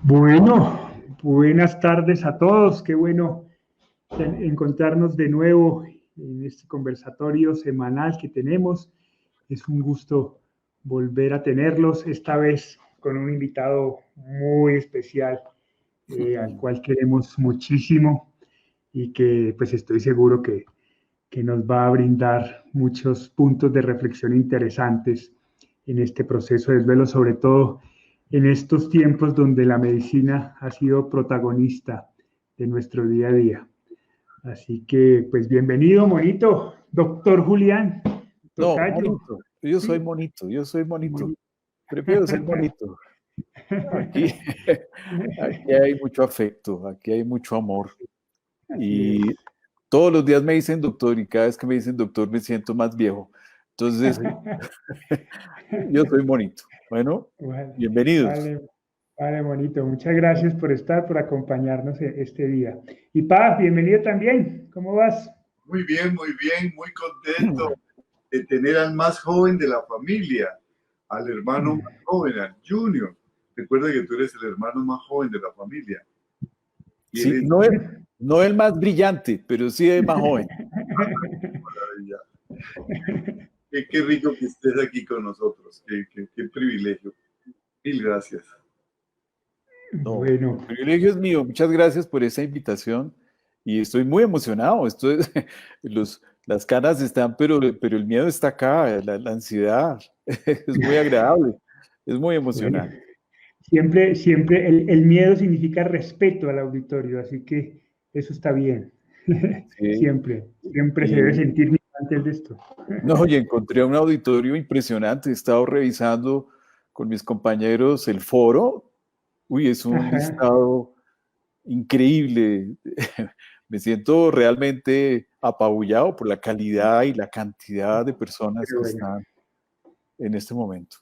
Bueno, buenas tardes a todos. Qué bueno encontrarnos de nuevo en este conversatorio semanal que tenemos. Es un gusto volver a tenerlos, esta vez con un invitado muy especial, al cual queremos muchísimo y que pues estoy seguro que nos va a brindar muchos puntos de reflexión interesantes en este proceso de duelo, sobre todo en estos tiempos donde la medicina ha sido protagonista de nuestro día a día. Así que, pues bienvenido, monito, doctor Julián No, Tocayo. monito. Yo soy Sí, monito, yo soy monito. monito. Prefiero ser monito. Aquí, aquí hay mucho afecto, aquí hay mucho amor. Así es. Y todos los días me dicen doctor y cada vez que me dicen doctor me siento más viejo. Entonces, yo soy monito. Bueno, Vale, bienvenidos. vale, vale, monito. Muchas gracias por estar, por acompañarnos este día. Y Paz, bienvenido también. ¿Cómo vas? Muy bien, muy contento de tener al más joven de la familia, al hermano más joven, al Junior. Recuerda que tú eres el hermano más joven de la familia. Y él Sí, es no el más brillante, pero sí el más joven. maravilla. Qué rico que estés aquí con nosotros, qué privilegio. Mil gracias. No, Bueno, el privilegio es mío. Muchas gracias por esa invitación y estoy muy emocionado. Las caras están, pero el miedo está acá, la ansiedad. Es muy agradable, es muy bueno, emocionante. siempre el miedo significa respeto al auditorio, así que eso está bien. Sí. Siempre se debe Y, sentir bien antes de esto. no, y encontré un auditorio impresionante. He estado revisando con mis compañeros el foro. Uy, es un Ajá, listado increíble. Me siento realmente apabullado por la calidad y la cantidad de personas qué que bueno. están en este momento.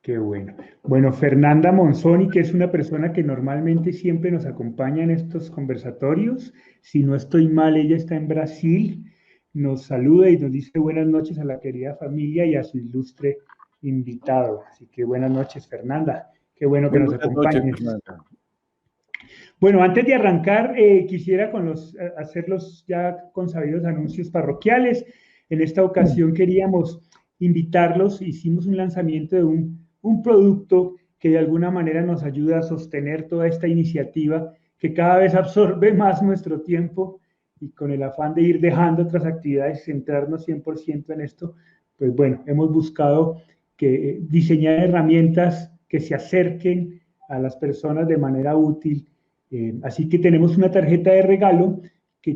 Qué bueno. Bueno, Fernanda Monzoni, que es una persona que normalmente siempre nos acompaña en estos conversatorios. Si no estoy mal, ella está en Brasil. Nos saluda y nos dice buenas noches a la querida familia y a su ilustre invitado. Así que buenas noches, Fernanda. Qué bueno que Muy nos buenas noches, acompañes. Fernanda. Bueno, antes de arrancar, quisiera hacer los ya consabidos anuncios parroquiales. En esta ocasión queríamos invitarlos, hicimos un lanzamiento de un producto que de alguna manera nos ayuda a sostener toda esta iniciativa que cada vez absorbe más nuestro tiempo y con el afán de ir dejando otras actividades, centrarnos 100% en esto, pues bueno, hemos buscado diseñar herramientas que se acerquen a las personas de manera útil. Así que tenemos una tarjeta de regalo que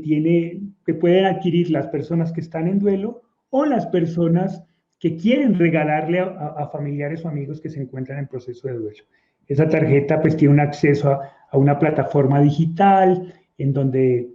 pueden adquirir las personas que están en duelo o las personas que quieren regalarle a familiares o amigos que se encuentran en proceso de duelo. Esa tarjeta pues tiene un acceso a una plataforma digital en donde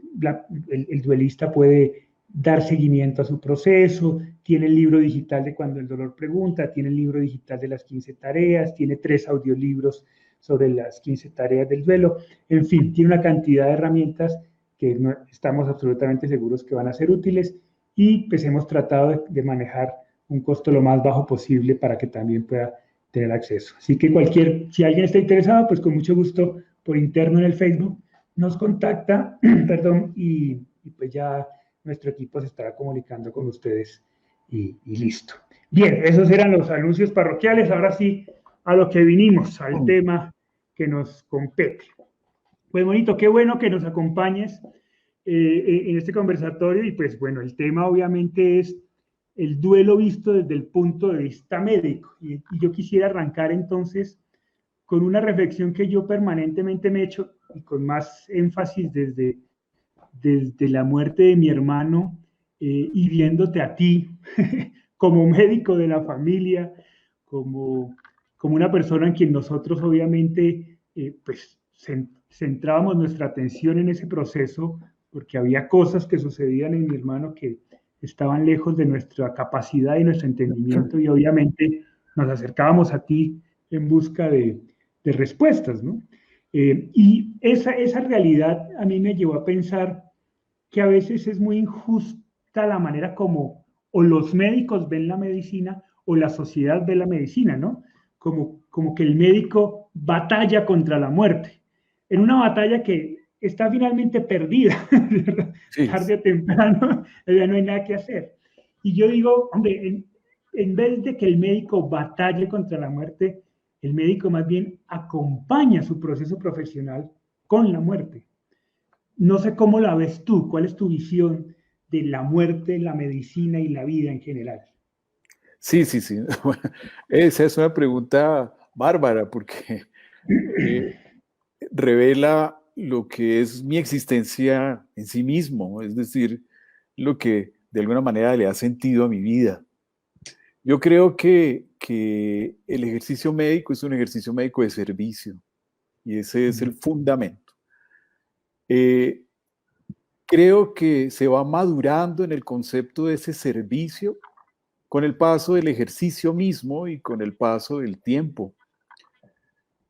el duelista puede dar seguimiento a su proceso, tiene el libro digital de Cuando el dolor pregunta, tiene el libro digital de las 15 tareas, tiene 3 audiolibros sobre las 15 tareas del duelo. En fin, tiene una cantidad de herramientas que no, estamos absolutamente seguros que van a ser útiles y pues hemos tratado de manejar un costo lo más bajo posible para que también pueda tener acceso. Así que si alguien está interesado, pues con mucho gusto por interno en el Facebook nos contacta, perdón, y pues ya nuestro equipo se estará comunicando con ustedes y listo. Bien, esos eran los anuncios parroquiales. Ahora sí, a lo que vinimos, al tema que nos compete. Pues bonito, qué bueno que nos acompañes en este conversatorio y pues bueno, el tema obviamente es el duelo visto desde el punto de vista médico y yo quisiera arrancar entonces con una reflexión que yo permanentemente me he hecho y con más énfasis desde la muerte de mi hermano y viéndote a ti como médico de la familia, como una persona en quien nosotros obviamente pues centrábamos nuestra atención en ese proceso porque había cosas que sucedían en mi hermano que estaban lejos de nuestra capacidad y nuestro entendimiento y obviamente nos acercábamos a ti en busca de respuestas, ¿no? Y esa realidad a mí me llevó a pensar que a veces es muy injusta la manera como o los médicos ven la medicina o la sociedad ve la medicina, ¿no? Como que el médico batalla contra la muerte en una batalla que está finalmente perdida, ¿verdad? Sí, Tarde o temprano, ya no hay nada que hacer. Y yo digo, hombre, en vez de que el médico batalle contra la muerte, el médico más bien acompaña su proceso profesional con la muerte. No sé cómo la ves tú, cuál es tu visión de la muerte, la medicina y la vida en general. sí, sí, sí. Esa es una pregunta bárbara porque eh, revela lo que es mi existencia en sí mismo, es decir, lo que de alguna manera le ha sentido a mi vida. Yo creo que el ejercicio médico es un ejercicio médico de servicio y ese es el fundamento. Eh, Creo que se va madurando en el concepto de ese servicio con el paso del ejercicio mismo y con el paso del tiempo.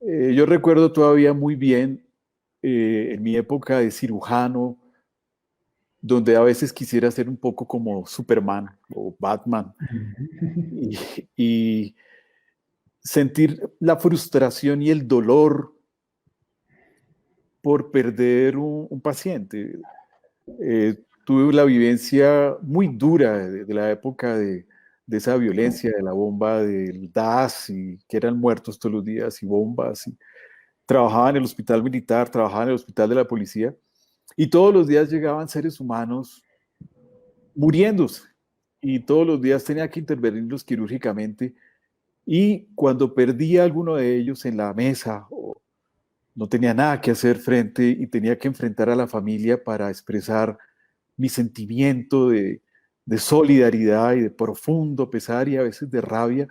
Yo recuerdo todavía muy bien en mi época de cirujano, donde a veces quisiera ser un poco como Superman o Batman y, y sentir la frustración y el dolor por perder un paciente. Tuve la vivencia muy dura de la época de esa violencia, de la bomba del DAS, y que eran muertos todos los días y bombas. Y trabajaba en el hospital militar, trabajaba en el hospital de la policía, y todos los días llegaban seres humanos muriéndose, y todos los días tenía que intervenirlos quirúrgicamente. Y cuando perdía a alguno de ellos en la mesa, o no tenía nada que hacer frente y tenía que enfrentar a la familia para expresar mi sentimiento de solidaridad y de profundo pesar y a veces de rabia,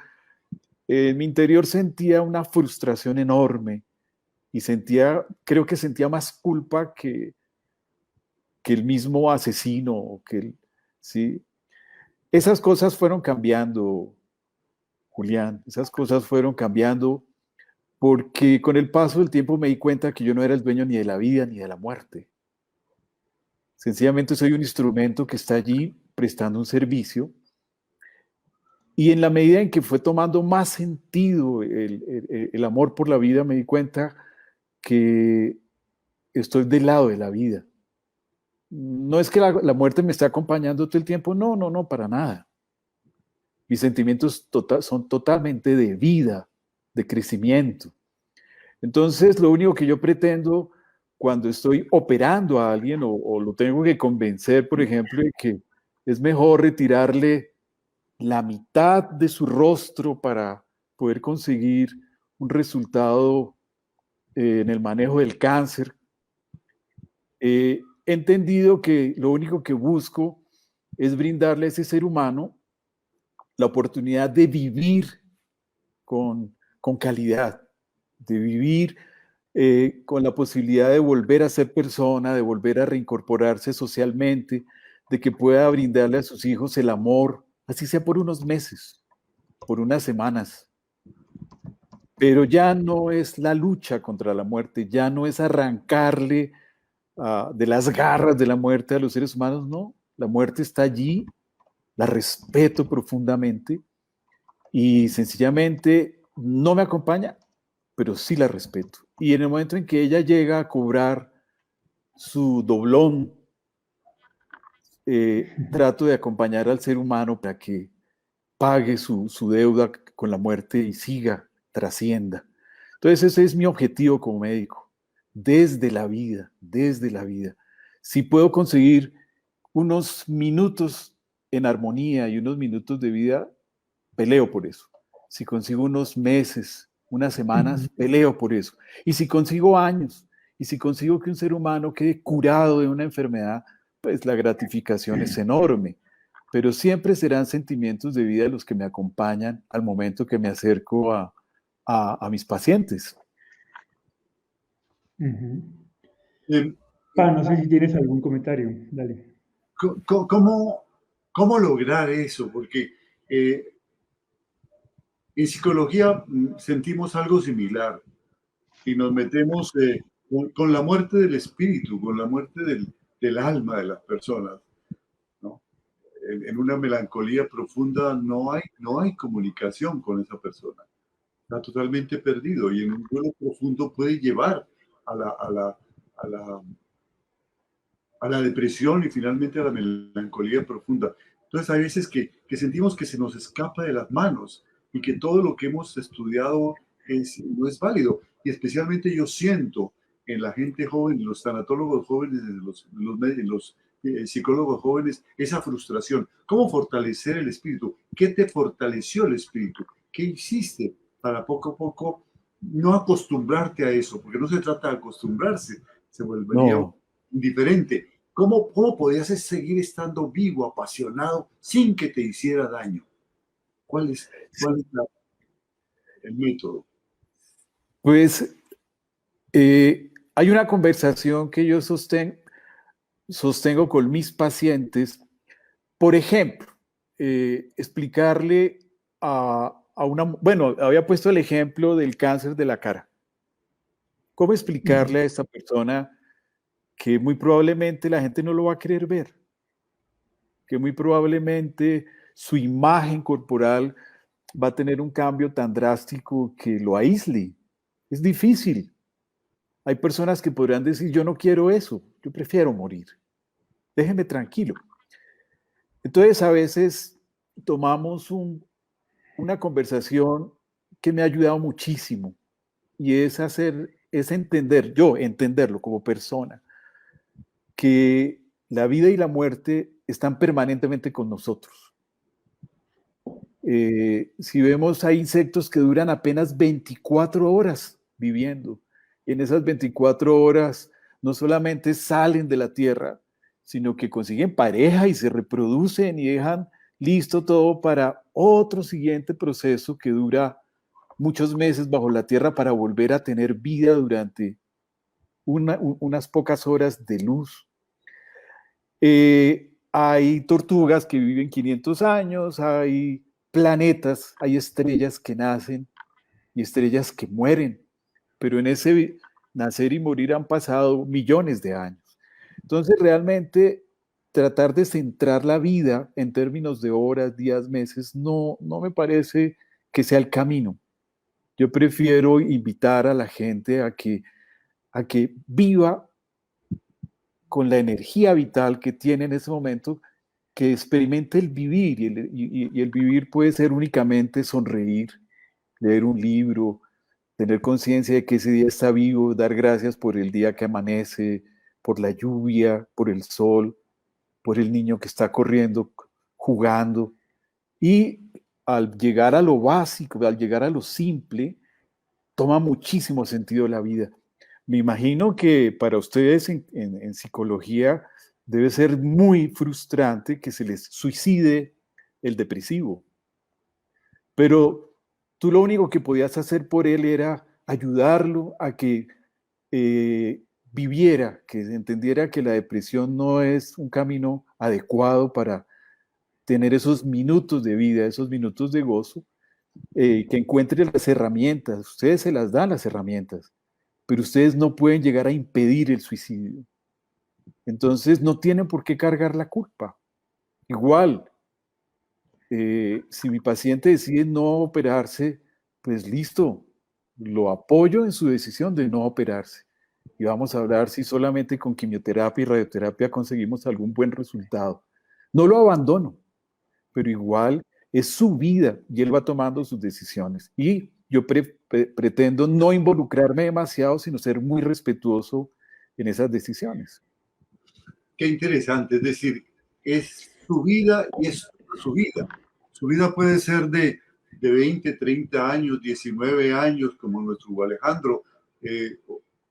en mi interior sentía una frustración enorme y creo que sentía más culpa que el mismo asesino, ¿sí? Esas cosas fueron cambiando, Julián, esas cosas fueron cambiando porque con el paso del tiempo me di cuenta que yo no era el dueño ni de la vida ni de la muerte. Sencillamente soy un instrumento que está allí prestando un servicio, y en la medida en que fue tomando más sentido el amor por la vida, me di cuenta que estoy del lado de la vida. No es que la muerte me esté acompañando todo el tiempo, no, no, no, para nada. Mis sentimientos son totalmente de vida, de crecimiento. Entonces, lo único que yo pretendo cuando estoy operando a alguien o lo tengo que convencer, por ejemplo, de que es mejor retirarle la mitad de su rostro para poder conseguir un resultado en el manejo del cáncer. He entendido que lo único que busco es brindarle a ese ser humano la oportunidad de vivir con calidad, de vivir con la posibilidad de volver a ser persona, de volver a reincorporarse socialmente, de que pueda brindarle a sus hijos el amor, así sea por unos meses, por unas semanas. Pero ya no es la lucha contra la muerte, ya no es arrancarle de las garras de la muerte a los seres humanos, no. La muerte está allí, la respeto profundamente y sencillamente no me acompaña, pero sí la respeto. Y en el momento en que ella llega a cobrar su doblón, trato de acompañar al ser humano para que pague su deuda con la muerte y siga, trascienda. Entonces ese es mi objetivo como médico, desde la vida, desde la vida. Si puedo conseguir unos minutos en armonía y unos minutos de vida, peleo por eso. Si consigo unos meses, unas semanas, peleo por eso. Y si consigo años, y si consigo que un ser humano quede curado de una enfermedad, pues la gratificación es enorme. Pero siempre serán sentimientos de vida los que me acompañan al momento que me acerco a mis pacientes. Eh, No sé si tienes algún comentario, dale. ¿Cómo lograr eso? Porque en psicología sentimos algo similar y nos metemos con la muerte del espíritu, con la muerte del alma de las personas, ¿no? En una melancolía profunda no hay comunicación con esa persona. Está totalmente perdido y en un duelo profundo puede llevar a la, a la, a la, a la depresión y finalmente a la melancolía profunda. Entonces hay veces que sentimos que se nos escapa de las manos y que todo lo que hemos estudiado no es válido. Y especialmente yo siento en la gente joven, en los tanatólogos jóvenes, en los psicólogos jóvenes, esa frustración. ¿Cómo fortalecer el espíritu? ¿Qué te fortaleció el espíritu? ¿Qué hiciste para poco a poco no acostumbrarte a eso? Porque no se trata de acostumbrarse, se volvería No, indiferente. ¿Cómo podías seguir estando vivo, apasionado, sin que te hiciera daño? ¿Cuál es el método? pues hay una conversación que yo sostengo con mis pacientes. Por ejemplo, explicarle a una, bueno, había puesto el ejemplo del cáncer de la cara. ¿Cómo explicarle a esta persona que muy probablemente la gente no lo va a querer ver? Que muy probablemente su imagen corporal va a tener un cambio tan drástico que lo aísle. Es difícil. Hay personas que podrán decir, yo no quiero eso, yo prefiero morir. Déjeme tranquilo. Entonces, a veces tomamos una conversación que me ha ayudado muchísimo y es entenderlo como persona, que la vida y la muerte están permanentemente con nosotros. Si vemos, hay insectos que duran apenas 24 horas viviendo. Y en esas 24 horas no solamente salen de la tierra, sino que consiguen pareja y se reproducen y dejan listo todo para otro siguiente proceso que dura muchos meses bajo la tierra para volver a tener vida durante unas pocas horas de luz. Hay tortugas que viven 500 años, hay planetas, hay estrellas que nacen y estrellas que mueren, pero en ese nacer y morir han pasado millones de años. Entonces, realmente, tratar de centrar la vida en términos de horas, días, meses, no me parece que sea el camino. Yo prefiero invitar a la gente a que viva con la energía vital que tiene en ese momento, que experimente el vivir, y el vivir puede ser únicamente sonreír, leer un libro, tener conciencia de que ese día está vivo, dar gracias por el día que amanece, por la lluvia, por el sol, por el niño que está corriendo, jugando. Y al llegar a lo básico, al llegar a lo simple, toma muchísimo sentido la vida. Me imagino que para ustedes en psicología debe ser muy frustrante que se les suicide el depresivo, pero tú lo único que podías hacer por él era ayudarlo a que viviera, que entendiera que la depresión no es un camino adecuado para tener esos minutos de vida, esos minutos de gozo, que encuentre las herramientas. Ustedes se las dan las herramientas, pero ustedes no pueden llegar a impedir el suicidio. Entonces no tienen por qué cargar la culpa. Igual, si mi paciente decide no operarse, pues listo, lo apoyo en su decisión de no operarse. Y vamos a hablar si solamente con quimioterapia y radioterapia conseguimos algún buen resultado. No lo abandono, pero igual es su vida y él va tomando sus decisiones. Y yo pretendo no involucrarme demasiado, sino ser muy respetuoso en esas decisiones. Qué interesante, es decir, es su vida y es su vida. Su vida puede ser de 20, 30 años, 19 años, como nuestro Alejandro,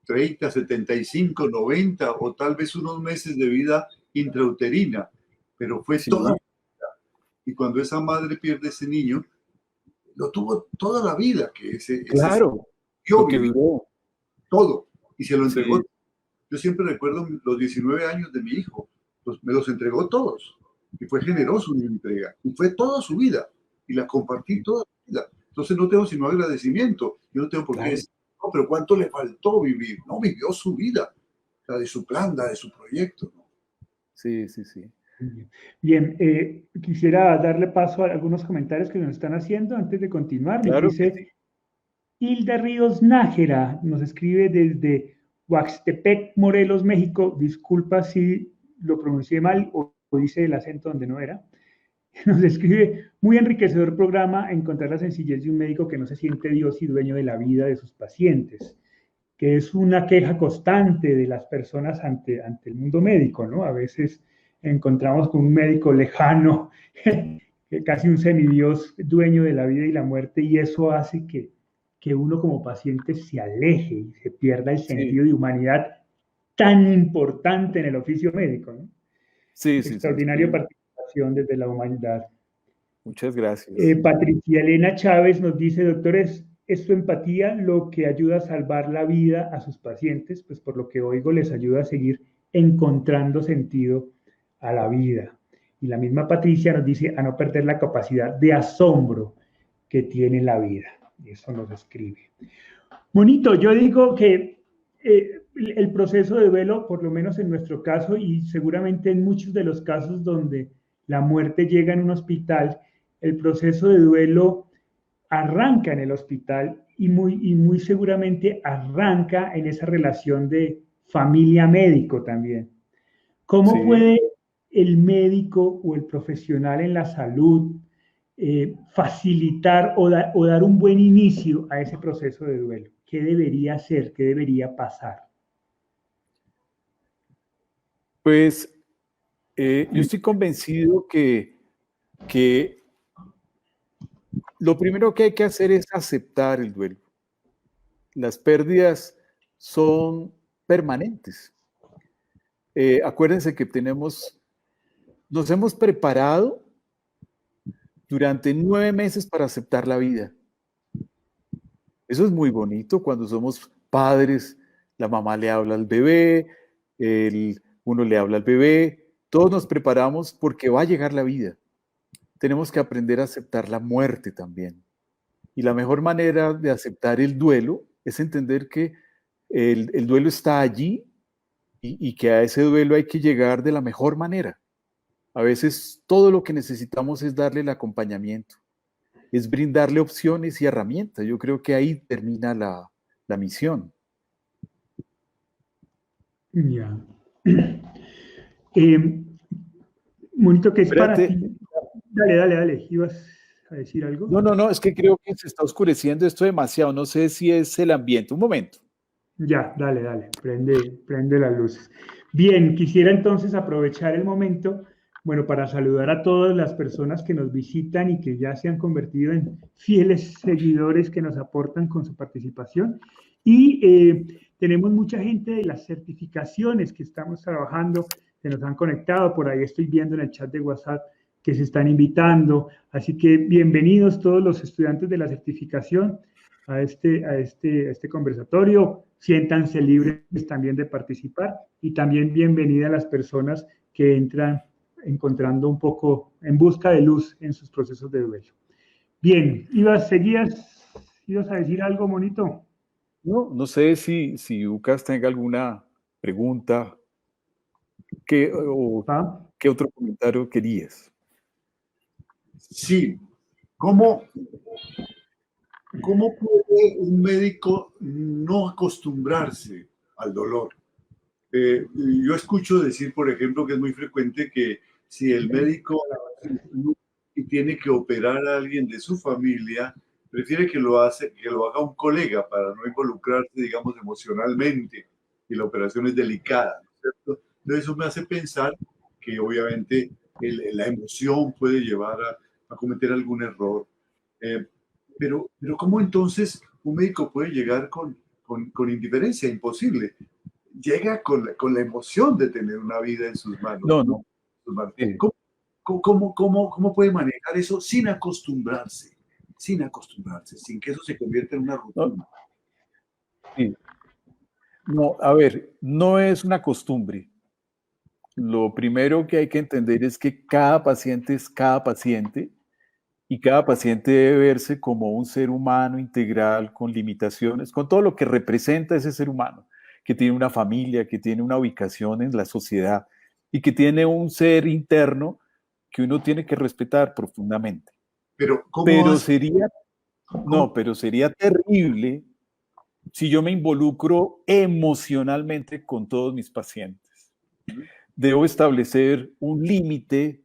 30, 75, 90 o tal vez unos meses de vida intrauterina, pero fue Sí, toda. Y cuando esa madre pierde ese niño, lo tuvo toda la vida, que claro, yo lo que viví duró. todo y se lo entregó. Sí, Yo siempre recuerdo los 19 años de mi hijo, me los entregó todos y fue generoso en mi entrega y fue toda su vida y la compartí toda su vida. Entonces no tengo sino agradecimiento. Yo no tengo por qué claro. decir, no, pero ¿cuánto le faltó vivir? No, vivió su vida, la de su plan, la de su proyecto, ¿no? Sí, sí, sí. Bien, quisiera darle paso a algunos comentarios que nos están haciendo antes de continuar. Nos Claro que sí. dice Hilda Ríos Nájera, nos escribe desde Huaxtepec, Morelos, México. Disculpa si lo pronuncié mal o hice el acento donde no era. Nos escribe, muy enriquecedor programa encontrar la sencillez de un médico que no se siente Dios y dueño de la vida de sus pacientes, que es una queja constante de las personas ante el mundo médico, ¿no? A veces encontramos con un médico lejano, casi un semidios dueño de la vida y la muerte, y eso hace que uno como paciente se aleje y se pierda el Sí, sentido de humanidad tan importante en el oficio médico, ¿no? sí, sí, sí, Extraordinaria estoy. participación desde la humanidad. Muchas gracias. Patricia Elena Chávez nos dice, doctores, es su empatía lo que ayuda a salvar la vida a sus pacientes, pues por lo que oigo les ayuda a seguir encontrando sentido a la vida. Y la misma Patricia nos dice a no perder la capacidad de asombro que tiene la vida. Eso nos escribe. Bonito, yo digo que el proceso de duelo, por lo menos en nuestro caso y seguramente en muchos de los casos donde la muerte llega en un hospital, el proceso de duelo arranca en el hospital y muy seguramente arranca en esa relación de familia-médico también. ¿Cómo Sí, puede el médico o el profesional en la salud facilitar o dar un buen inicio a ese proceso de duelo? ¿Qué debería hacer? ¿Qué debería pasar? pues yo estoy convencido que lo primero que hay que hacer es aceptar el duelo. Las pérdidas son permanentes. Acuérdense que nos hemos preparado durante 9 meses para aceptar la vida. Eso es muy bonito cuando somos padres, la mamá le habla al bebé, uno le habla al bebé, todos nos preparamos porque va a llegar la vida. Tenemos que aprender a aceptar la muerte también. Y la mejor manera de aceptar el duelo es entender que el duelo está allí y que a ese duelo hay que llegar de la mejor manera. A veces todo lo que necesitamos es darle el acompañamiento, es brindarle opciones y herramientas. Yo creo que ahí termina la misión. Ya. Eh, Monito, ¿qué es para Espérate. ti? Dale, dale, dale. ¿Ibas a decir algo? No, no, no, es que creo que se está oscureciendo esto demasiado. No sé si es el ambiente. Un momento. Ya, dale, dale. Prende las luces. Bien, quisiera entonces aprovechar el momento, bueno, para saludar a todas las personas que nos visitan y que ya se han convertido en fieles seguidores que nos aportan con su participación. Y tenemos mucha gente de las certificaciones que estamos trabajando, que nos han conectado. Por ahí estoy viendo en el chat de WhatsApp que se están invitando. Así que bienvenidos todos los estudiantes de la certificación a este conversatorio. Siéntanse libres también de participar y también bienvenida a las personas que entran encontrando un poco en busca de luz en sus procesos de duelo. Bien, ibas a decir algo, Monito. No, no sé si Lucas tenga alguna pregunta o ¿Ah? qué otro comentario querías. Sí, ¿cómo, cómo puede un médico no acostumbrarse al dolor? Yo escucho decir, por ejemplo, que es muy frecuente que si el médico y tiene que operar a alguien de su familia, prefiere que que lo haga un colega para no involucrarse, digamos, emocionalmente, y la operación es delicada, ¿no es cierto? Entonces eso me hace pensar que obviamente la emoción puede llevar a cometer algún error. Eh, pero ¿cómo entonces un médico puede llegar con indiferencia? Imposible. Llega con la emoción de tener una vida en sus manos. No, no. Sí, ¿Cómo puede manejar eso sin acostumbrarse? Sin acostumbrarse, sin que eso se convierta en una no, rutina. sí. No, a ver, no es una costumbre. Lo primero que hay que entender es que cada paciente es cada paciente y cada paciente debe verse como un ser humano integral con limitaciones, con todo lo que representa ese ser humano, que tiene una familia, que tiene una ubicación en la sociedad y que tiene un ser interno que uno tiene que respetar profundamente. Pero ¿cómo Pero hace? sería, no, ¿Cómo? pero sería terrible si yo me involucro emocionalmente con todos mis pacientes. Debo establecer un límite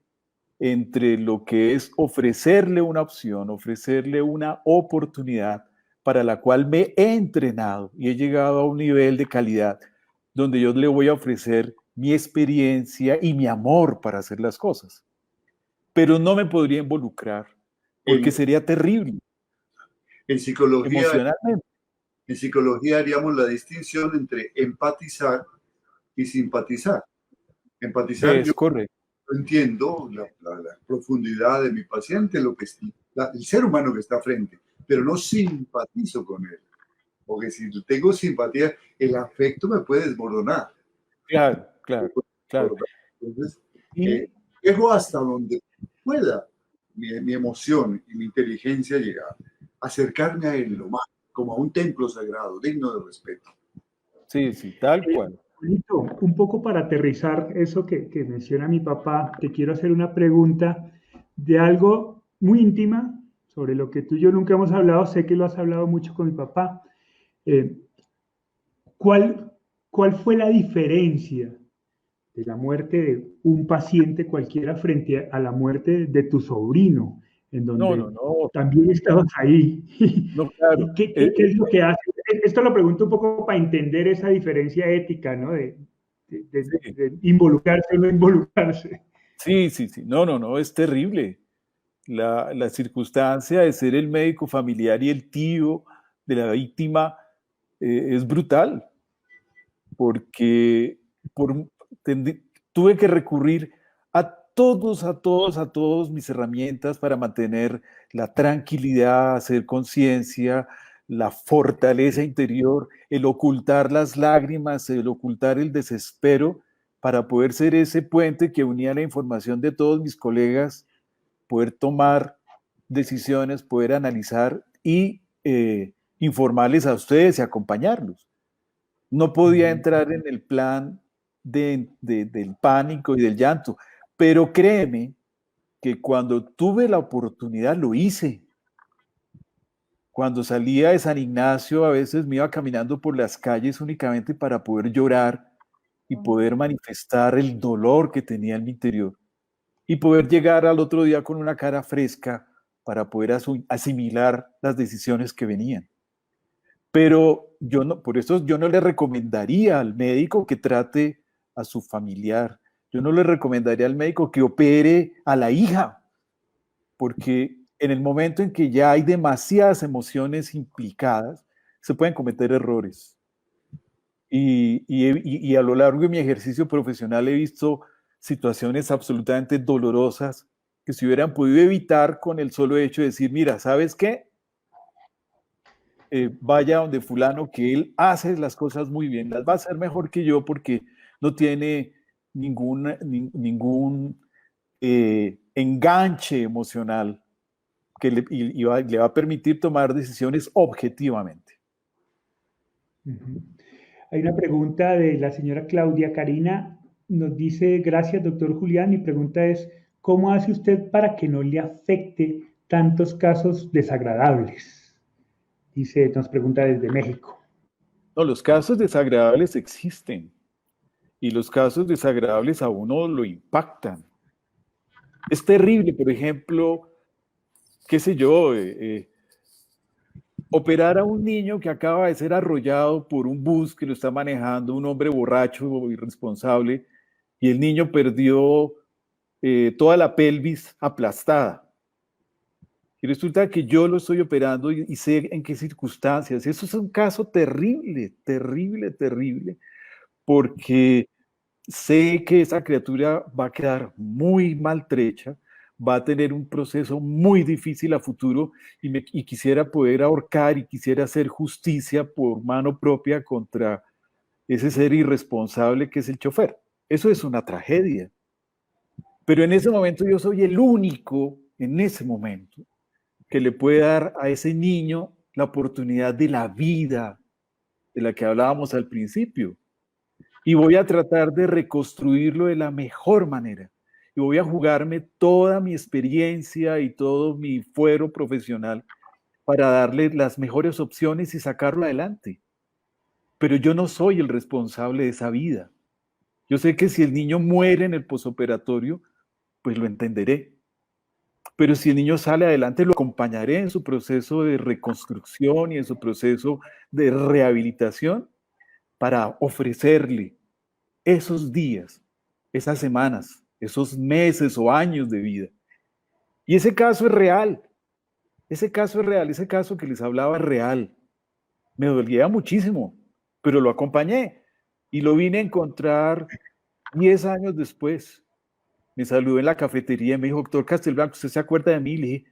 entre lo que es ofrecerle una opción, ofrecerle una oportunidad para la cual me he entrenado y he llegado a un nivel de calidad donde yo le voy a ofrecer mi experiencia y mi amor para hacer las cosas. Pero no me podría involucrar porque sería terrible En psicología, emocionalmente. en psicología haríamos la distinción entre empatizar y simpatizar. Empatizar, yo Es correcto. entiendo la profundidad de mi paciente, lo que el ser humano que está frente, pero no simpatizo con él. Porque si tengo simpatía, el afecto me puede desmoronar. Claro, claro, claro. Entonces, Y llego hasta donde pueda mi emoción y mi inteligencia llegar. Acercarme a él lo más, como a un templo sagrado, digno de respeto. sí, sí, tal cual. Juanito, un poco para aterrizar eso que menciona mi papá, te quiero hacer una pregunta de algo muy íntima sobre lo que tú y yo nunca hemos hablado, sé que lo has hablado mucho con mi papá. Eh, ¿cuál, ¿Cuál fue la diferencia de la muerte de un paciente cualquiera frente a la muerte de tu sobrino, en No, donde no, no, también estabas ahí? no, claro. ¿Qué es lo que hace? Esto lo pregunto un poco para entender esa diferencia ética, ¿no? Sí, De involucrarse o no involucrarse. sí, sí, sí. No, no, no, es terrible. La circunstancia de ser el médico familiar y el tío de la víctima es brutal, porque por, tuve que recurrir a todos mis herramientas para mantener la tranquilidad, hacer conciencia, la fortaleza interior, el ocultar las lágrimas, el ocultar el desespero, para poder ser ese puente que unía la información de todos mis colegas, poder tomar decisiones, poder analizar y informarles a ustedes y acompañarlos. No podía entrar en el plan del pánico y del llanto, pero créeme que cuando tuve la oportunidad lo hice. Cuando salía de San Ignacio a veces me iba caminando por las calles únicamente para poder llorar y poder manifestar el dolor que tenía en mi interior y poder llegar al otro día con una cara fresca para poder asimilar las decisiones que venían. Pero yo no, por eso yo no le recomendaría al médico que trate a su familiar. Yo no le recomendaría al médico que opere a la hija, porque en el momento en que ya hay demasiadas emociones implicadas, se pueden cometer errores. Y a lo largo de mi ejercicio profesional he visto situaciones absolutamente dolorosas que se hubieran podido evitar con el solo hecho de decir, mira, ¿sabes qué? Vaya donde fulano, que él hace las cosas muy bien, las va a hacer mejor que yo porque no tiene ningún enganche emocional que le va a permitir tomar decisiones objetivamente. Hay una pregunta de la señora Claudia Karina, nos dice, gracias doctor Julián, mi pregunta es, ¿cómo hace usted para que no le afecte tantos casos desagradables? Dice, nos pregunta desde México. No, los casos desagradables existen y los casos desagradables a uno lo impactan. Es terrible, por ejemplo, qué sé yo, operar a un niño que acaba de ser arrollado por un bus que lo está manejando un hombre borracho o irresponsable y el niño perdió toda la pelvis aplastada. Y resulta que yo lo estoy operando y sé en qué circunstancias. Eso es un caso terrible, terrible, terrible, porque sé que esa criatura va a quedar muy maltrecha, va a tener un proceso muy difícil a futuro y quisiera poder ahorcar y quisiera hacer justicia por mano propia contra ese ser irresponsable que es el chofer. Eso es una tragedia. Pero en ese momento yo soy el único, en ese momento, que le puede dar a ese niño la oportunidad de la vida de la que hablábamos al principio. Y voy a tratar de reconstruirlo de la mejor manera. Y voy a jugarme toda mi experiencia y todo mi fuero profesional para darle las mejores opciones y sacarlo adelante. pero yo no soy el responsable de esa vida. Yo sé que si el niño muere en el posoperatorio, pues lo entenderé. Pero si el niño sale adelante, lo acompañaré en su proceso de reconstrucción y en su proceso de rehabilitación para ofrecerle esos días, esas semanas, esos meses o años de vida. Y ese caso es real. Ese caso es real. Ese caso que les hablaba es real. Me dolía muchísimo, pero lo acompañé y lo vine a encontrar 10 años después. Me saludó en la cafetería y me dijo, doctor Castelblanco, ¿usted se acuerda de mí? Le dije,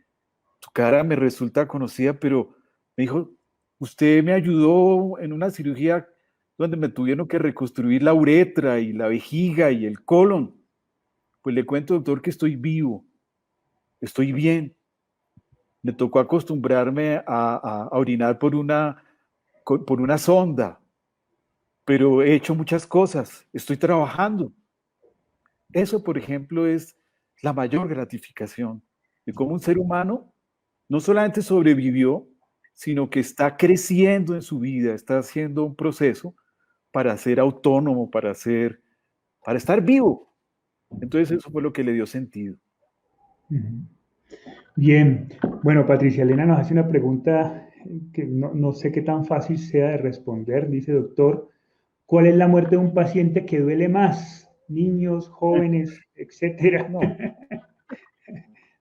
tu cara me resulta conocida, pero me dijo, usted me ayudó en una cirugía donde me tuvieron que reconstruir la uretra y la vejiga y el colon. Pues le cuento, doctor, que estoy vivo, estoy bien. Me tocó acostumbrarme a orinar por una sonda, pero he hecho muchas cosas, estoy trabajando. Eso, por ejemplo, es la mayor gratificación de cómo un ser humano no solamente sobrevivió, sino que está creciendo en su vida, está haciendo un proceso para ser autónomo, para estar vivo. Entonces eso fue lo que le dio sentido. Bien, bueno, Patricia Elena nos hace una pregunta que no sé qué tan fácil sea de responder. Dice, doctor, ¿cuál es la muerte de un paciente que duele más? Niños, jóvenes, etcétera. No,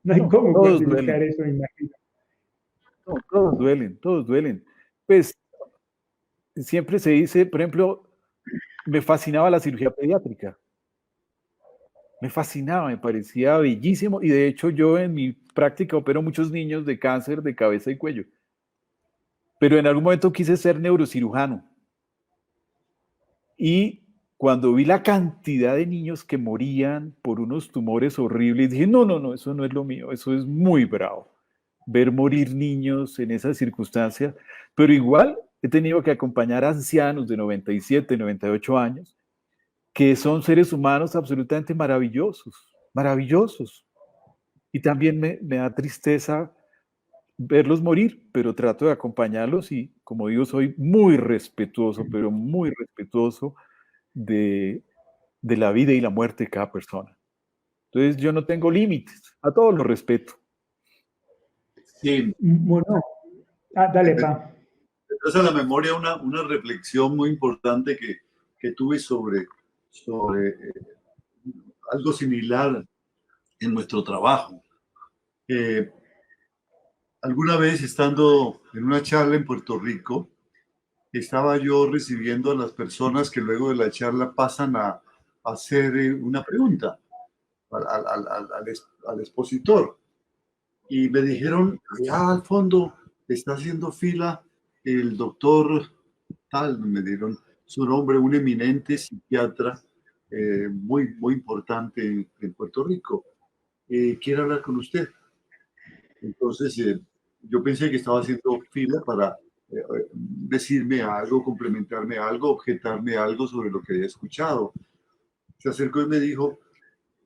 No hay no, cómo todos cuantificar duelen, eso, me imagino. no, todos duelen, todos duelen. Pues siempre se dice, por ejemplo, me fascinaba la cirugía pediátrica. Me fascinaba, me parecía bellísimo y de hecho yo en mi práctica opero muchos niños de cáncer de cabeza y cuello. Pero en algún momento quise ser neurocirujano y cuando vi la cantidad de niños que morían por unos tumores horribles, dije, no, no, no, eso no es lo mío, eso es muy bravo. Ver morir niños en esas circunstancias, pero igual he tenido que acompañar a ancianos de 97, 98 años, que son seres humanos absolutamente maravillosos, maravillosos. Y también me da tristeza verlos morir, pero trato de acompañarlos y, como digo, soy muy respetuoso, pero muy respetuoso de, de la vida y la muerte de cada persona. Entonces yo no tengo límites, a todos los respeto. Sí, Bueno, dale, me Pa. traes a la memoria una reflexión muy importante que tuve sobre algo similar en nuestro trabajo. Alguna vez estando en una charla en Puerto Rico, estaba yo recibiendo a las personas que luego de la charla pasan a hacer una pregunta al expositor. Y me dijeron, allá al fondo está haciendo fila el doctor tal, me dieron su nombre, un eminente psiquiatra muy importante en Puerto Rico. Quiere hablar con usted. Entonces, yo pensé que estaba haciendo fila para decirme algo, complementarme algo, objetarme algo sobre lo que había escuchado. Se acercó y me dijo,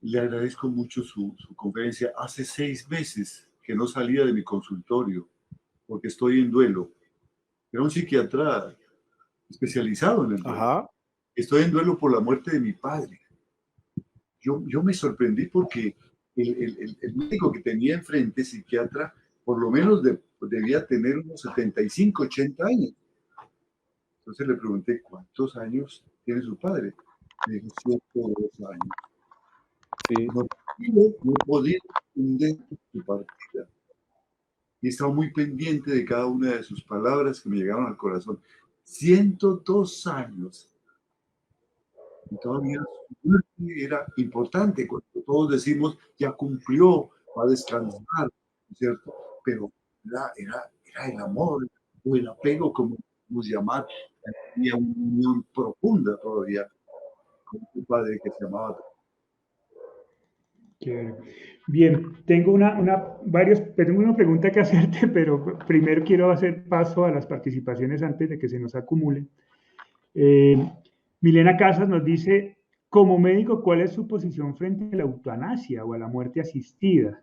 le agradezco mucho su conferencia. Hace 6 meses que no salía de mi consultorio porque estoy en duelo. Era un psiquiatra especializado en el duelo. Ajá. Estoy en duelo por la muerte de mi padre. Yo me sorprendí porque el médico que tenía enfrente, psiquiatra, por lo menos debía tener unos 75, 80 años. Entonces le pregunté, ¿cuántos años tiene su padre? Me dijo, 102 años. Sí. No podía entender su partida. Y estaba muy pendiente de cada una de sus palabras que me llegaron al corazón. 102 años. Y todavía su muerte era importante, cuando todos decimos, ya cumplió, va a descansar, ¿cierto? Pero era el amor, o el apego, como podemos llamar, tenía una unión profunda todavía con su padre que se llamaba. Chévere. Bien, tengo tengo una pregunta que hacerte, pero primero quiero hacer paso a las participaciones antes de que se nos acumulen. Milena Casas nos dice, como médico, ¿cuál es su posición frente a la eutanasia o a la muerte asistida?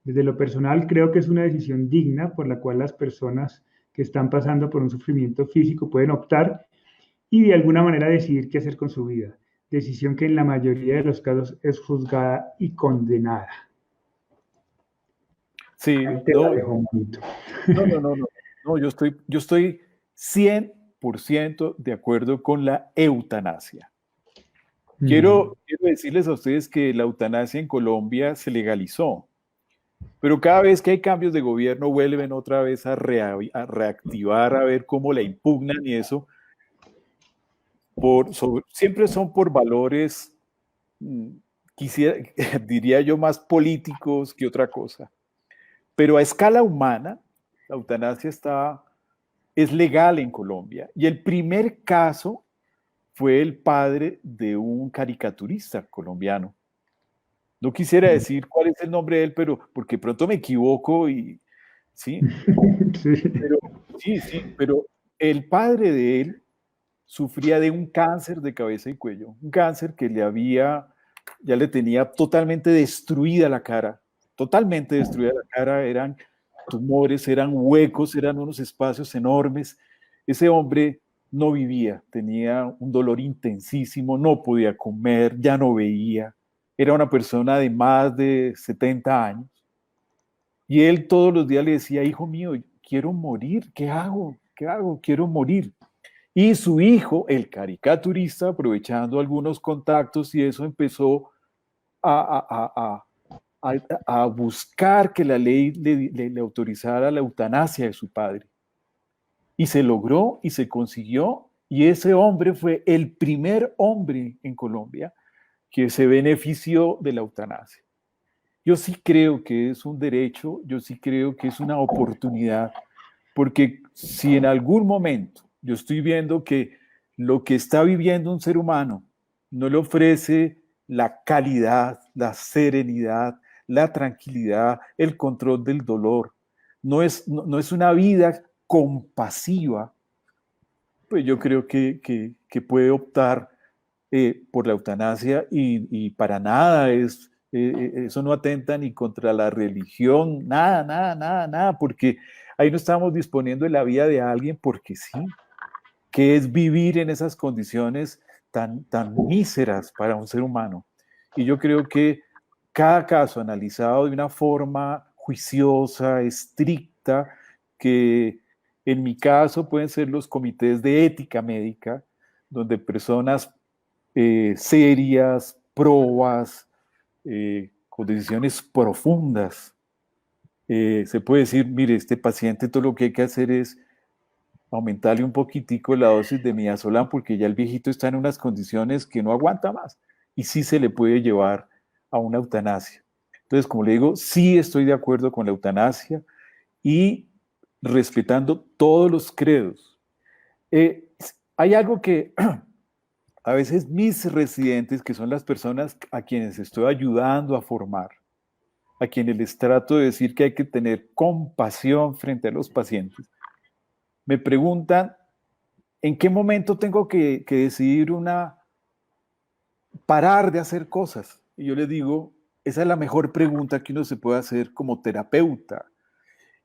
Desde lo personal, creo que es una decisión digna por la cual las personas que están pasando por un sufrimiento físico pueden optar y de alguna manera decidir qué hacer con su vida. Decisión que en la mayoría de los casos es juzgada y condenada. Sí, Ahí te la no, dejo un poquito. no, yo estoy 100% de acuerdo con la eutanasia. Quiero decirles a ustedes que la eutanasia en Colombia se legalizó, pero cada vez que hay cambios de gobierno vuelven otra vez a reactivar, a ver cómo la impugnan y eso, siempre son por valores, mm, diría yo, más políticos que otra cosa. Pero a escala humana, la eutanasia es legal en Colombia. Y el primer caso fue el padre de un caricaturista colombiano. No quisiera decir cuál es el nombre de él, pero porque pronto me equivoco y sí, Sí. pero pero el padre de él sufría de un cáncer de cabeza y cuello, un cáncer que ya le tenía totalmente destruida la cara, totalmente destruida la cara, eran tumores, eran huecos, eran unos espacios enormes. Ese hombre no vivía, tenía un dolor intensísimo, no podía comer, ya no veía, era una persona de más de 70 años. Y él todos los días le decía, hijo mío, quiero morir, ¿qué hago? ¿Qué hago? Quiero morir. Y su hijo, el caricaturista, aprovechando algunos contactos y eso, empezó a, a, a buscar que la ley le autorizara la eutanasia de su padre. Y se logró y se consiguió. Y ese hombre fue el primer hombre en Colombia que se benefició de la eutanasia. Yo sí creo que es un derecho, yo sí creo que es una oportunidad, porque si en algún momento yo estoy viendo que lo que está viviendo un ser humano no le ofrece la calidad, la serenidad, la tranquilidad, el control del dolor, no es una vida compasiva, pues yo creo que puede optar por la eutanasia y para nada eso no atenta ni contra la religión, nada, nada, nada, nada, porque ahí no estamos disponiendo de la vida de alguien porque sí, que es vivir en esas condiciones tan míseras para un ser humano. Y yo creo que cada caso analizado de una forma juiciosa, estricta, que en mi caso pueden ser los comités de ética médica, donde personas serias, probas, con decisiones profundas, se puede decir, mire, este paciente todo lo que hay que hacer es aumentarle un poquitico la dosis de midazolam porque ya el viejito está en unas condiciones que no aguanta más y sí se le puede llevar a una eutanasia. Entonces, como le digo, sí estoy de acuerdo con la eutanasia y respetando todos los credos. Hay algo que a veces mis residentes, que son las personas a quienes estoy ayudando a formar, a quienes les trato de decir que hay que tener compasión frente a los pacientes, me preguntan en qué momento tengo que decidir parar de hacer cosas. Y yo les digo, esa es la mejor pregunta que uno se puede hacer como terapeuta.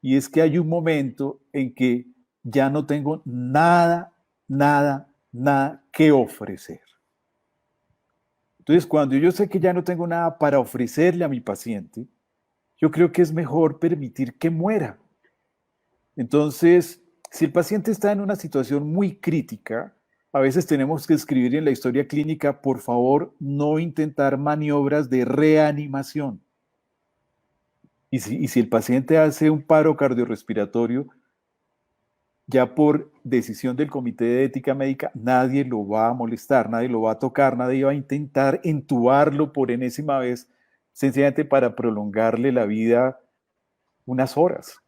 Y es que hay un momento en que ya no tengo nada, nada, nada que ofrecer. Entonces, cuando yo sé que ya no tengo nada para ofrecerle a mi paciente, yo creo que es mejor permitir que muera. Entonces, si el paciente está en una situación muy crítica, a veces tenemos que escribir en la historia clínica, por favor, no intentar maniobras de reanimación. Y si el paciente hace un paro cardiorrespiratorio, ya por decisión del Comité de Ética Médica, nadie lo va a molestar, nadie lo va a tocar, nadie va a intentar entubarlo por enésima vez, sencillamente para prolongarle la vida unas horas.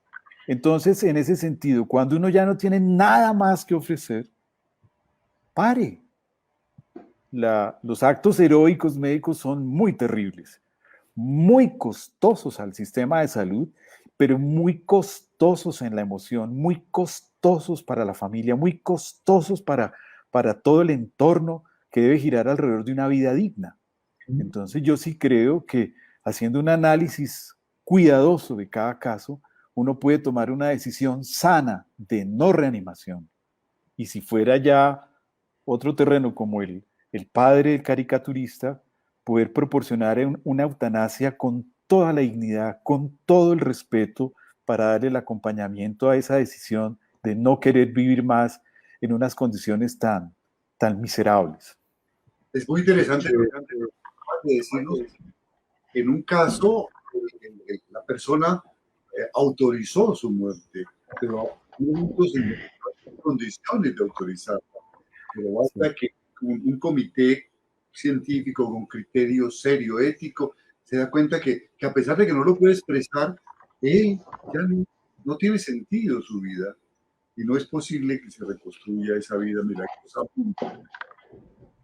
Entonces, en ese sentido, cuando uno ya no tiene nada más que ofrecer, pare. Los actos heroicos médicos son muy terribles, muy costosos al sistema de salud, pero muy costosos en la emoción, muy costosos para la familia, muy costosos para todo el entorno que debe girar alrededor de una vida digna. Entonces yo sí creo que haciendo un análisis cuidadoso de cada caso, uno puede tomar una decisión sana de no reanimación. Y si fuera ya otro terreno como el padre del caricaturista, poder proporcionar una eutanasia con toda la dignidad, con todo el respeto, para darle el acompañamiento a esa decisión de no querer vivir más en unas condiciones tan miserables. Es muy interesante lo que acabas de decirnos. En un caso, la persona autorizó su muerte, pero muchos en condiciones de autorizarla. Pero basta que un comité científico con criterio serio, ético, se da cuenta que a pesar de que no lo puede expresar, él ya no tiene sentido su vida y no es posible que se reconstruya esa vida milagrosa.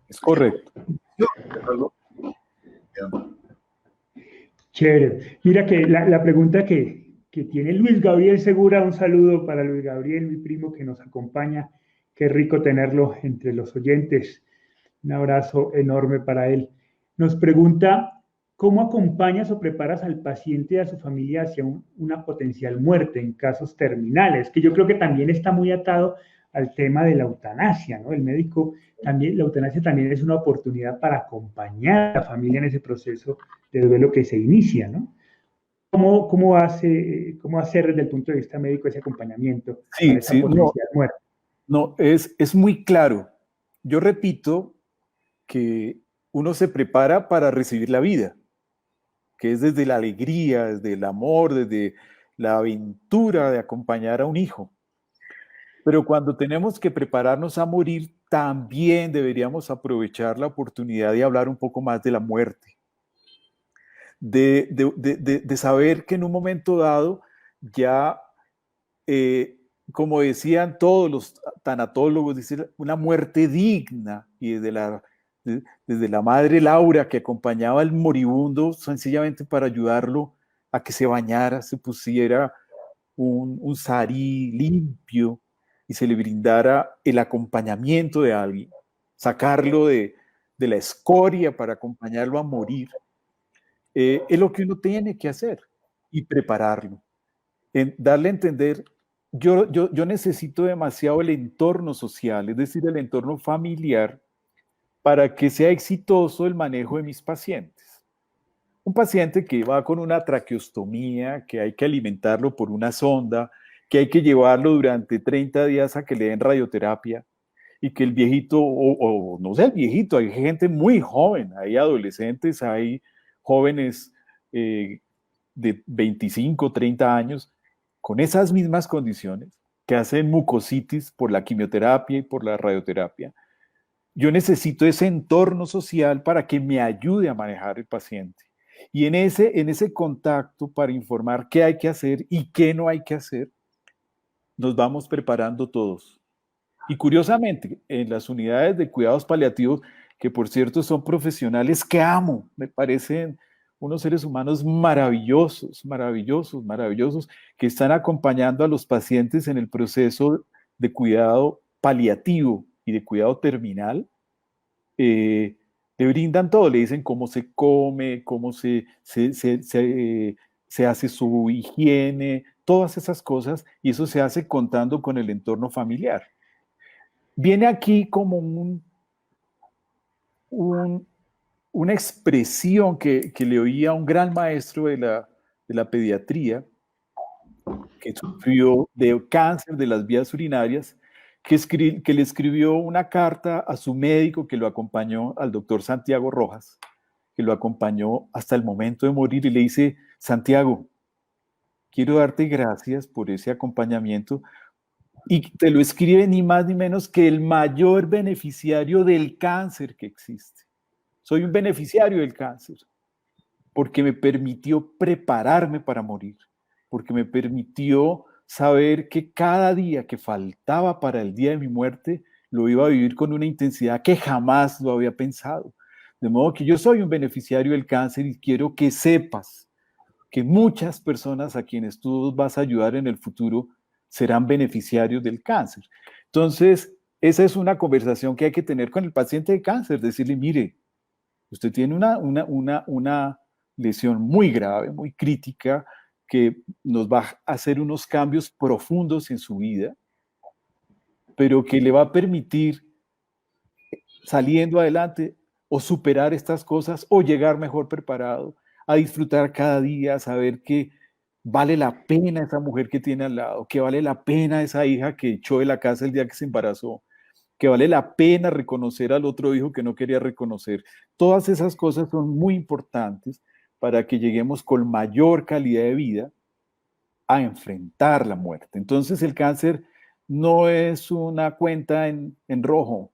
Es correcto. Chévere. Mira que la pregunta que tiene Luis Gabriel Segura, un saludo para Luis Gabriel, mi primo que nos acompaña. Qué rico tenerlo entre los oyentes. Un abrazo enorme para él. Nos pregunta, ¿cómo acompañas o preparas al paciente y a su familia hacia una potencial muerte en casos terminales? Que yo creo que también está muy atado al tema de la eutanasia, ¿no? El médico también, la eutanasia también es una oportunidad para acompañar a la familia en ese proceso de duelo que se inicia, ¿no? ¿Cómo hacer desde el punto de vista médico ese acompañamiento para esa potencial muerte? No, es muy claro. Yo repito que uno se prepara para recibir la vida, que es desde la alegría, desde el amor, desde la aventura de acompañar a un hijo. Pero cuando tenemos que prepararnos a morir, también deberíamos aprovechar la oportunidad de hablar un poco más de la muerte, de saber que en un momento dado ya, como decían todos los tanatólogos, dicen una muerte digna, y desde la madre Laura, que acompañaba al moribundo sencillamente para ayudarlo a que se bañara, se pusiera un sarí limpio y se le brindara el acompañamiento de alguien, sacarlo de la escoria para acompañarlo a morir, es lo que uno tiene que hacer y prepararlo. Darle a entender, yo necesito demasiado el entorno social, es decir, el entorno familiar, para que sea exitoso el manejo de mis pacientes. Un paciente que va con una traqueostomía, que hay que alimentarlo por una sonda, que hay que llevarlo durante 30 días a que le den radioterapia, y que el viejito, o no sé, el viejito, hay gente muy joven, hay adolescentes, hay jóvenes de 25, 30 años, con esas mismas condiciones, que hacen mucositis por la quimioterapia y por la radioterapia. Yo necesito ese entorno social para que me ayude a manejar el paciente. Y en ese contacto para informar qué hay que hacer y qué no hay que hacer, nos vamos preparando todos. Y curiosamente, en las unidades de cuidados paliativos, que por cierto son profesionales que amo, me parecen unos seres humanos maravillosos, maravillosos, maravillosos, que están acompañando a los pacientes en el proceso de cuidado paliativo y de cuidado terminal. Le brindan todo, le dicen cómo se come, cómo se hace su higiene, todas esas cosas, y eso se hace contando con el entorno familiar. Viene aquí como una expresión que le oí a un gran maestro de la pediatría, que sufrió de cáncer de las vías urinarias, que le escribió una carta a su médico que lo acompañó, al doctor Santiago Rojas, que lo acompañó hasta el momento de morir, y le dice: Santiago, quiero darte gracias por ese acompañamiento, y te lo escribe ni más ni menos que el mayor beneficiario del cáncer que existe. Soy un beneficiario del cáncer, porque me permitió prepararme para morir, porque me permitió saber que cada día que faltaba para el día de mi muerte, lo iba a vivir con una intensidad que jamás lo había pensado. De modo que yo soy un beneficiario del cáncer, y quiero que sepas que muchas personas a quienes tú vas a ayudar en el futuro serán beneficiarios del cáncer. Entonces, esa es una conversación que hay que tener con el paciente de cáncer, decirle: mire, usted tiene una lesión muy grave, muy crítica, que nos va a hacer unos cambios profundos en su vida, pero que le va a permitir saliendo adelante o superar estas cosas o llegar mejor preparado, a disfrutar cada día, a saber que vale la pena esa mujer que tiene al lado, que vale la pena esa hija que echó de la casa el día que se embarazó, que vale la pena reconocer al otro hijo que no quería reconocer. Todas esas cosas son muy importantes para que lleguemos con mayor calidad de vida a enfrentar la muerte. Entonces el cáncer no es una cuenta en rojo.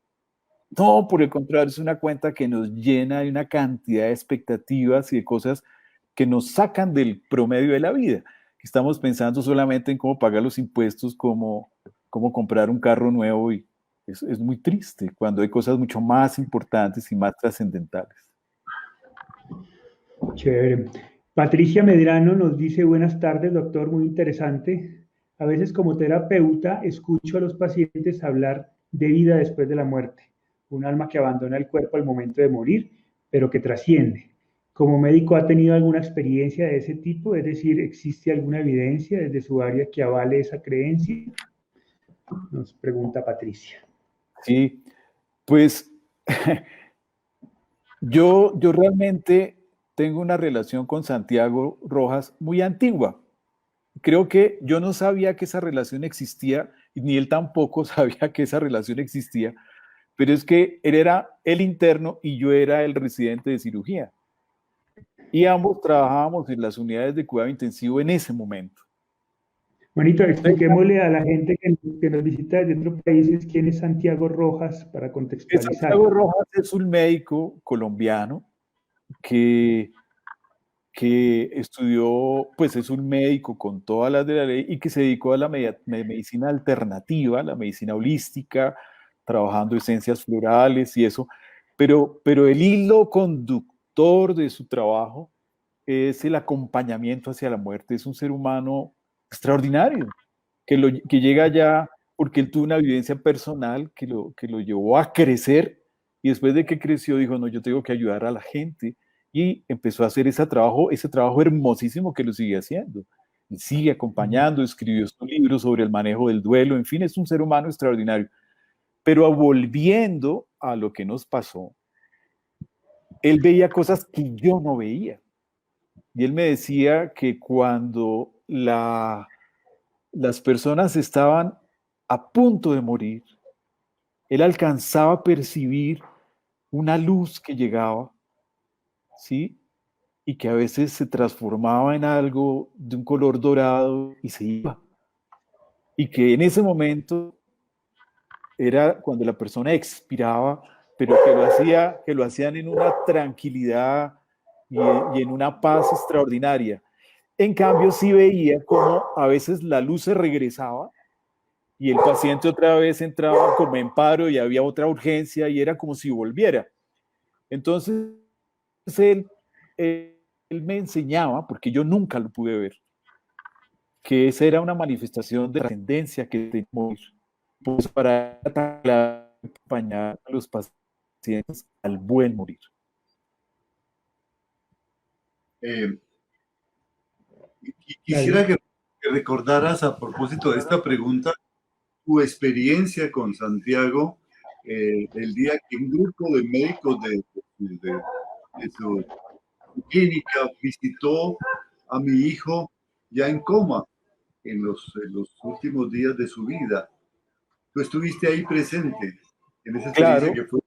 No, por el contrario, es una cuenta que nos llena de una cantidad de expectativas y de cosas que nos sacan del promedio de la vida. Estamos pensando solamente en cómo pagar los impuestos, cómo comprar un carro nuevo, y es muy triste cuando hay cosas mucho más importantes y más trascendentales. Chévere. Patricia Medrano nos dice, buenas tardes, doctor, muy interesante. A veces como terapeuta escucho a los pacientes hablar de vida después de la muerte, un alma que abandona el cuerpo al momento de morir, pero que trasciende. Como médico, ¿ha tenido alguna experiencia de ese tipo? Es decir, ¿existe alguna evidencia desde su área que avale esa creencia? Nos pregunta Patricia. Sí, pues yo realmente tengo una relación con Santiago Rojas muy antigua. Creo que yo no sabía que esa relación existía, ni él tampoco sabía que esa relación existía, pero es que él era el interno y yo era el residente de cirugía. Y ambos trabajábamos en las unidades de cuidado intensivo en ese momento. Bonito, expliquémosle a la gente que nos visita desde otros países quién es Santiago Rojas para contextualizar. Santiago Rojas es un médico colombiano que estudió, pues es un médico con todas las de la ley y que se dedicó a la medicina alternativa, la medicina holística, trabajando esencias florales y eso, pero el hilo conductor de su trabajo es el acompañamiento hacia la muerte. Es un ser humano extraordinario, que llega allá porque él tuvo una vivencia personal que lo llevó a crecer, y después de que creció dijo, no, yo tengo que ayudar a la gente, y empezó a hacer ese trabajo hermosísimo que lo sigue haciendo. Y sigue acompañando, escribió su libro sobre el manejo del duelo, en fin, es un ser humano extraordinario. Pero volviendo a lo que nos pasó, él veía cosas que yo no veía. Y él me decía que cuando las personas estaban a punto de morir, él alcanzaba a percibir una luz que llegaba, ¿sí? Y que a veces se transformaba en algo de un color dorado y se iba. Y que en ese momento era cuando la persona expiraba, pero que lo hacían en una tranquilidad y en una paz extraordinaria. En cambio, sí veía como a veces la luz se regresaba y el paciente otra vez entraba como en paro y había otra urgencia y era como si volviera. Entonces, él, él me enseñaba, porque yo nunca lo pude ver, que esa era una manifestación de trascendencia que tenía que morir, pues para acompañar a los pacientes al buen morir. Quisiera que recordaras a propósito de esta pregunta tu experiencia con Santiago el día que un grupo de médicos de su clínica visitó a mi hijo ya en coma en los últimos días de su vida. Tú estuviste ahí presente en esa experiencia, claro, que fue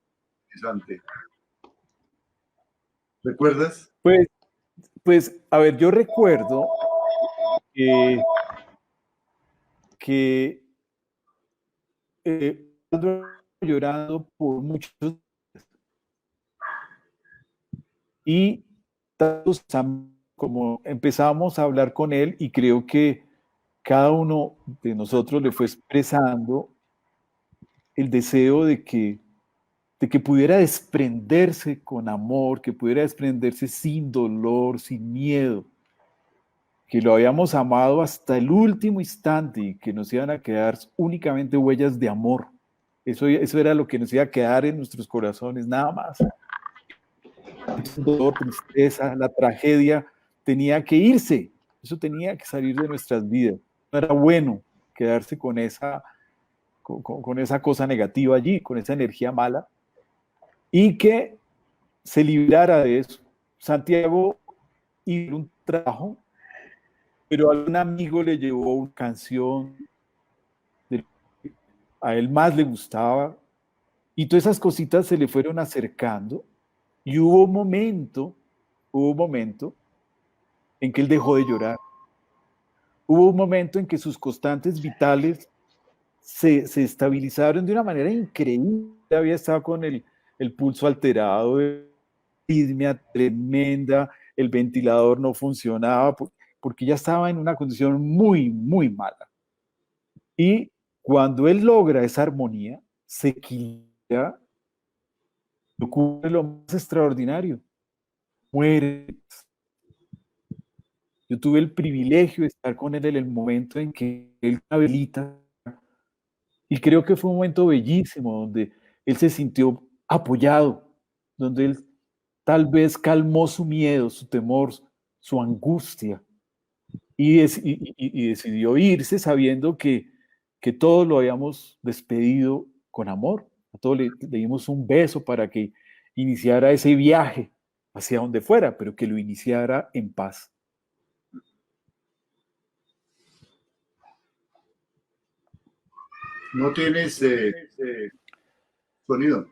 interesante. ¿Recuerdas? Pues, a ver, yo recuerdo que llorando por muchos días. Y tantos, como empezamos a hablar con él, y creo que cada uno de nosotros le fue expresando el deseo de que pudiera desprenderse con amor, que pudiera desprenderse sin dolor, sin miedo, que lo habíamos amado hasta el último instante y que nos iban a quedar únicamente huellas de amor. Eso era lo que nos iba a quedar en nuestros corazones, nada más. El dolor, tristeza, la tragedia tenía que irse, eso tenía que salir de nuestras vidas. No era bueno quedarse con esa cosa negativa allí, con esa energía mala. y que se librara de eso. Santiago hizo un trabajo, pero algún amigo le llevó una canción que a él más le gustaba, y todas esas cositas se le fueron acercando, y hubo un momento en que él dejó de llorar. Hubo un momento en que sus constantes vitales se estabilizaron de una manera increíble. Había estado con el pulso alterado, arritmia tremenda, el ventilador no funcionaba, porque ya estaba en una condición muy, muy mala. Y cuando él logra esa armonía, se equilibra, ocurre lo más extraordinario, muere. Yo tuve el privilegio de estar con él en el momento en que él habilita, y creo que fue un momento bellísimo donde él se sintió apoyado, donde él tal vez calmó su miedo, su temor, su angustia, y decidió irse sabiendo que todos lo habíamos despedido con amor. A todos le dimos un beso para que iniciara ese viaje hacia donde fuera, pero que lo iniciara en paz. No tienes sonido.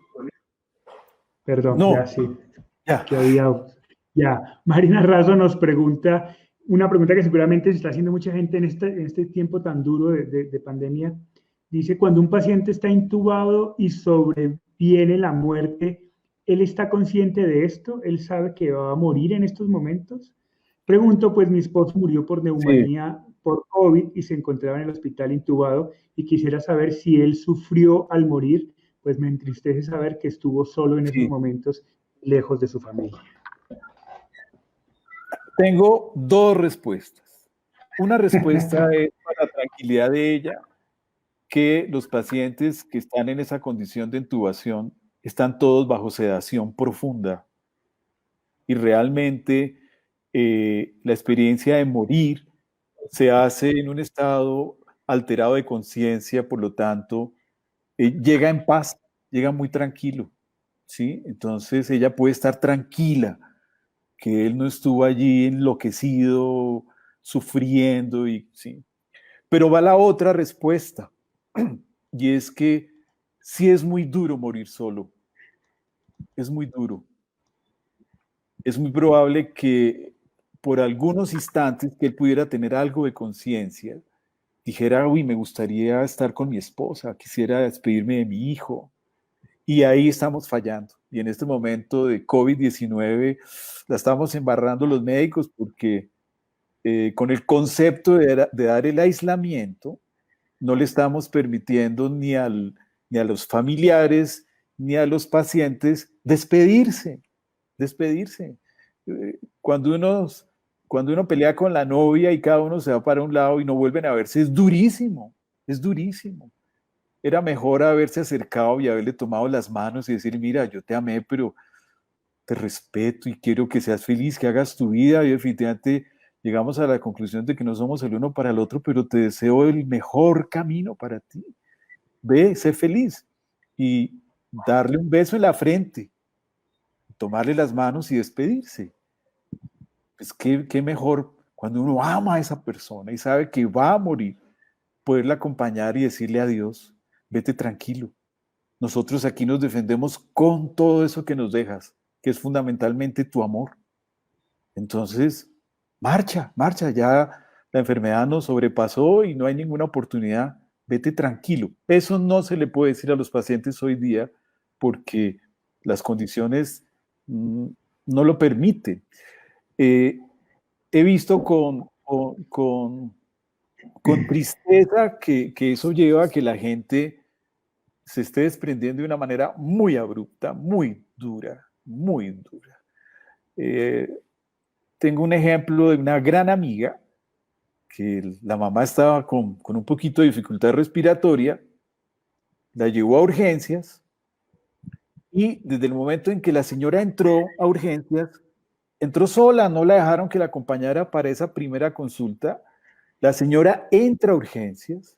Perdón, No, ya sí. ya. Que había, ya. Marina Razo nos pregunta, una pregunta que seguramente se está haciendo mucha gente en este tiempo tan duro de pandemia. Dice, cuando un paciente está intubado y sobreviene la muerte, ¿él está consciente de esto? ¿Él sabe que va a morir en estos momentos? Pregunto, pues mi esposo murió por Sí. neumonía, por COVID, y se encontraba en el hospital intubado, y quisiera saber si él sufrió al morir, pues me entristece saber que estuvo solo en esos Sí. momentos, lejos de su familia. Tengo dos respuestas. Una respuesta es para la tranquilidad de ella, que los pacientes que están en esa condición de intubación están todos bajo sedación profunda, y realmente la experiencia de morir se hace en un estado alterado de conciencia, por lo tanto, llega en paz, llega muy tranquilo, ¿sí? Entonces ella puede estar tranquila, que él no estuvo allí enloquecido, sufriendo, y sí. Pero va la otra respuesta, y es que sí es muy duro morir solo, es muy duro. Es muy probable que por algunos instantes que él pudiera tener algo de conciencia, dijera, uy, me gustaría estar con mi esposa, quisiera despedirme de mi hijo. Y ahí estamos fallando. Y en este momento de COVID-19 la estamos embarrando los médicos, porque con el concepto de dar el aislamiento, no le estamos permitiendo ni a los familiares ni a los pacientes despedirse. Cuando uno pelea con la novia y cada uno se va para un lado y no vuelven a verse, es durísimo, es durísimo. Era mejor haberse acercado y haberle tomado las manos y decir, mira, yo te amé, pero te respeto y quiero que seas feliz, que hagas tu vida, y definitivamente llegamos a la conclusión de que no somos el uno para el otro, pero te deseo el mejor camino para ti. Ve, sé feliz, y darle un beso en la frente, tomarle las manos y despedirse. Pues qué mejor cuando uno ama a esa persona y sabe que va a morir, poderla acompañar y decirle adiós, vete tranquilo. Nosotros aquí nos defendemos con todo eso que nos dejas, que es fundamentalmente tu amor. Entonces, marcha, ya la enfermedad nos sobrepasó y no hay ninguna oportunidad, vete tranquilo. Eso no se le puede decir a los pacientes hoy día, porque las condiciones no lo permiten. He visto con tristeza que eso lleva a que la gente se esté desprendiendo de una manera muy abrupta, muy dura, muy dura. Tengo un ejemplo de una gran amiga que la mamá estaba con un poquito de dificultad respiratoria, la llevó a urgencias, y desde el momento en que la señora entró a urgencias, entró sola, no la dejaron que la acompañara para esa primera consulta. La señora entra a urgencias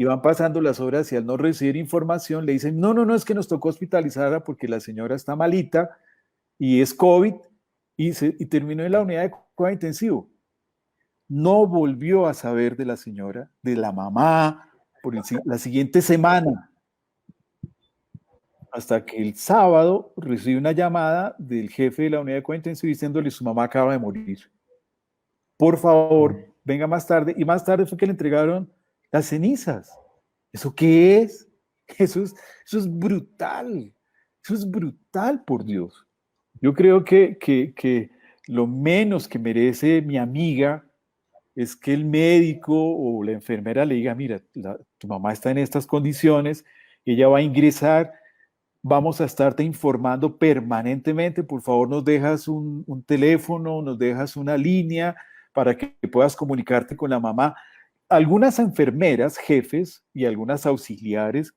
y van pasando las horas y al no recibir información le dicen, no, no, no, es que nos tocó hospitalizarla porque la señora está malita y es COVID y terminó en la unidad de cuidado intensivo. No volvió a saber de la señora, de la mamá, la siguiente semana, hasta que el sábado recibe una llamada del jefe de la unidad de cuidado intensivo diciéndole su mamá acaba de morir. Por favor, venga más tarde. Y más tarde fue que le entregaron las cenizas. ¿Eso qué es? Eso es brutal. Eso es brutal, por Dios. Yo creo que lo menos que merece mi amiga es que el médico o la enfermera le diga, mira, tu mamá está en estas condiciones, ella va a ingresar, vamos a estarte informando permanentemente, por favor nos dejas un teléfono, nos dejas una línea para que puedas comunicarte con la mamá. Algunas enfermeras, jefes y algunas auxiliares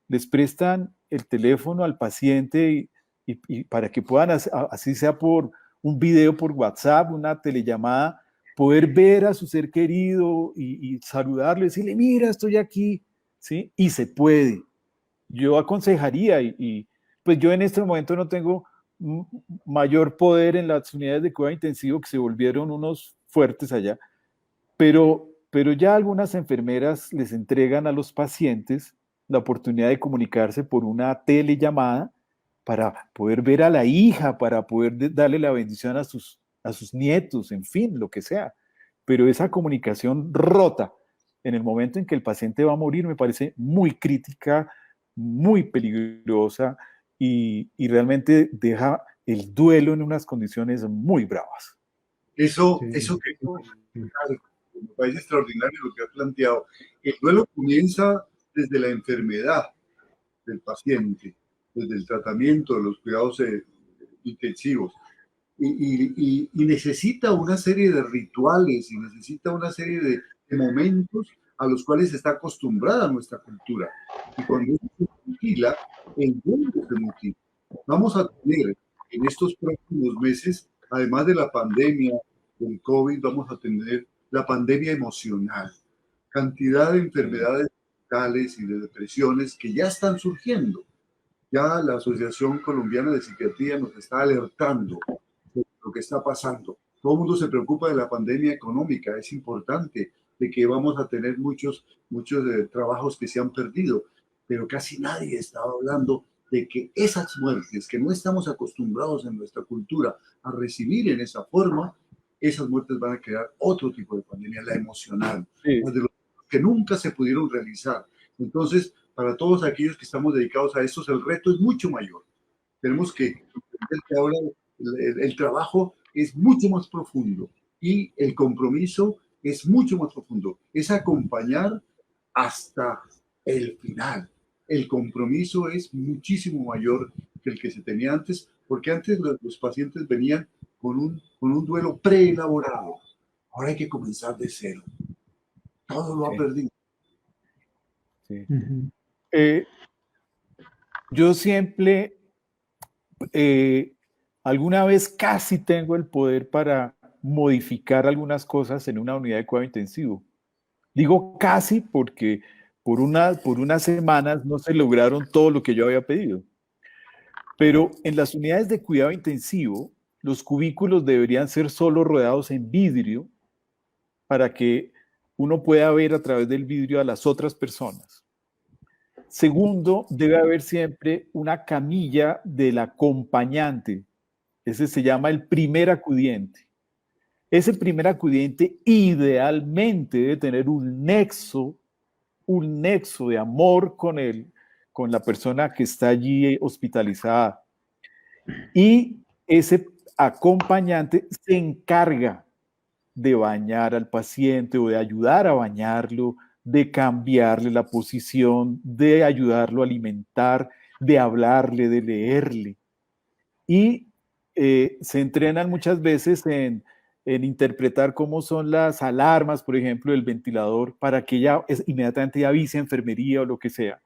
les prestan el teléfono al paciente y para que puedan, así sea por un video por WhatsApp, una telellamada, poder ver a su ser querido y saludarle, decirle, mira, estoy aquí, ¿sí? Y se puede. Yo aconsejaría, pues yo en este momento no tengo mayor poder en las unidades de cuidado intensivo que se volvieron unos fuertes allá, pero ya algunas enfermeras les entregan a los pacientes la oportunidad de comunicarse por una telellamada para poder ver a la hija, para poder darle la bendición a sus nietos, en fin, lo que sea. Pero esa comunicación rota en el momento en que el paciente va a morir me parece muy crítica, muy peligrosa y realmente deja el duelo en unas condiciones muy bravas. Eso que me parece extraordinario lo que has planteado. El duelo comienza desde la enfermedad del paciente, desde el tratamiento de los cuidados intensivos. Y necesita una serie de rituales y necesita una serie de momentos a los cuales está acostumbrada nuestra cultura. Y cuando eso se mutila, el mundo se mutila. Vamos a tener en estos próximos meses, además de la pandemia del COVID, vamos a tener la pandemia emocional. Cantidad de enfermedades mentales y de depresiones que ya están surgiendo. Ya la Asociación Colombiana de Psiquiatría nos está alertando de lo que está pasando. Todo el mundo se preocupa de la pandemia económica. Es importante de que vamos a tener muchos trabajos que se han perdido, pero casi nadie está hablando de que esas muertes que no estamos acostumbrados en nuestra cultura a recibir en esa forma, esas muertes van a crear otro tipo de pandemia, la emocional, Sí. de los que nunca se pudieron realizar. Entonces, para todos aquellos que estamos dedicados a esto, el reto es mucho mayor. Tenemos que entender que ahora el trabajo es mucho más profundo y el compromiso es mucho más profundo. Es acompañar hasta el final. El compromiso es muchísimo mayor que el que se tenía antes, porque antes los pacientes venían con un duelo preelaborado. Ahora hay que comenzar de cero. Todo lo ha perdido. Sí. Yo siempre, alguna vez casi tengo el poder para modificar algunas cosas en una unidad de cuidado intensivo. Digo casi porque por unas semanas no se lograron todo lo que yo había pedido. Pero en las unidades de cuidado intensivo, los cubículos deberían ser solo rodeados en vidrio para que uno pueda ver a través del vidrio a las otras personas. Segundo, debe haber siempre una camilla del acompañante. Ese se llama el primer acudiente. Ese primer acudiente idealmente debe tener un nexo de amor con la persona que está allí hospitalizada. Y ese acompañante se encarga de bañar al paciente o de ayudar a bañarlo, de cambiarle la posición, de ayudarlo a alimentar, de hablarle, de leerle. Y se entrenan muchas veces en interpretar cómo son las alarmas, por ejemplo, del ventilador, para que ella inmediatamente avise a enfermería o lo que sea.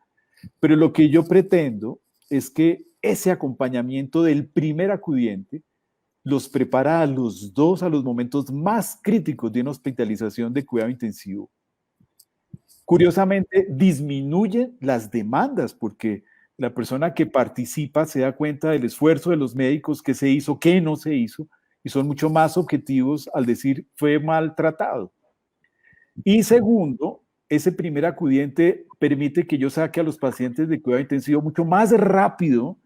Pero lo que yo pretendo es que ese acompañamiento del primer acudiente los prepara a los dos a los momentos más críticos de una hospitalización de cuidado intensivo. curiosamente disminuyen las demandas porque la persona que participa se da cuenta del esfuerzo de los médicos, qué se hizo, qué no se hizo, y son mucho más objetivos al decir fue maltratado. Y segundo, ese primer acudiente permite que yo saque a los pacientes de cuidado intensivo mucho más rápido,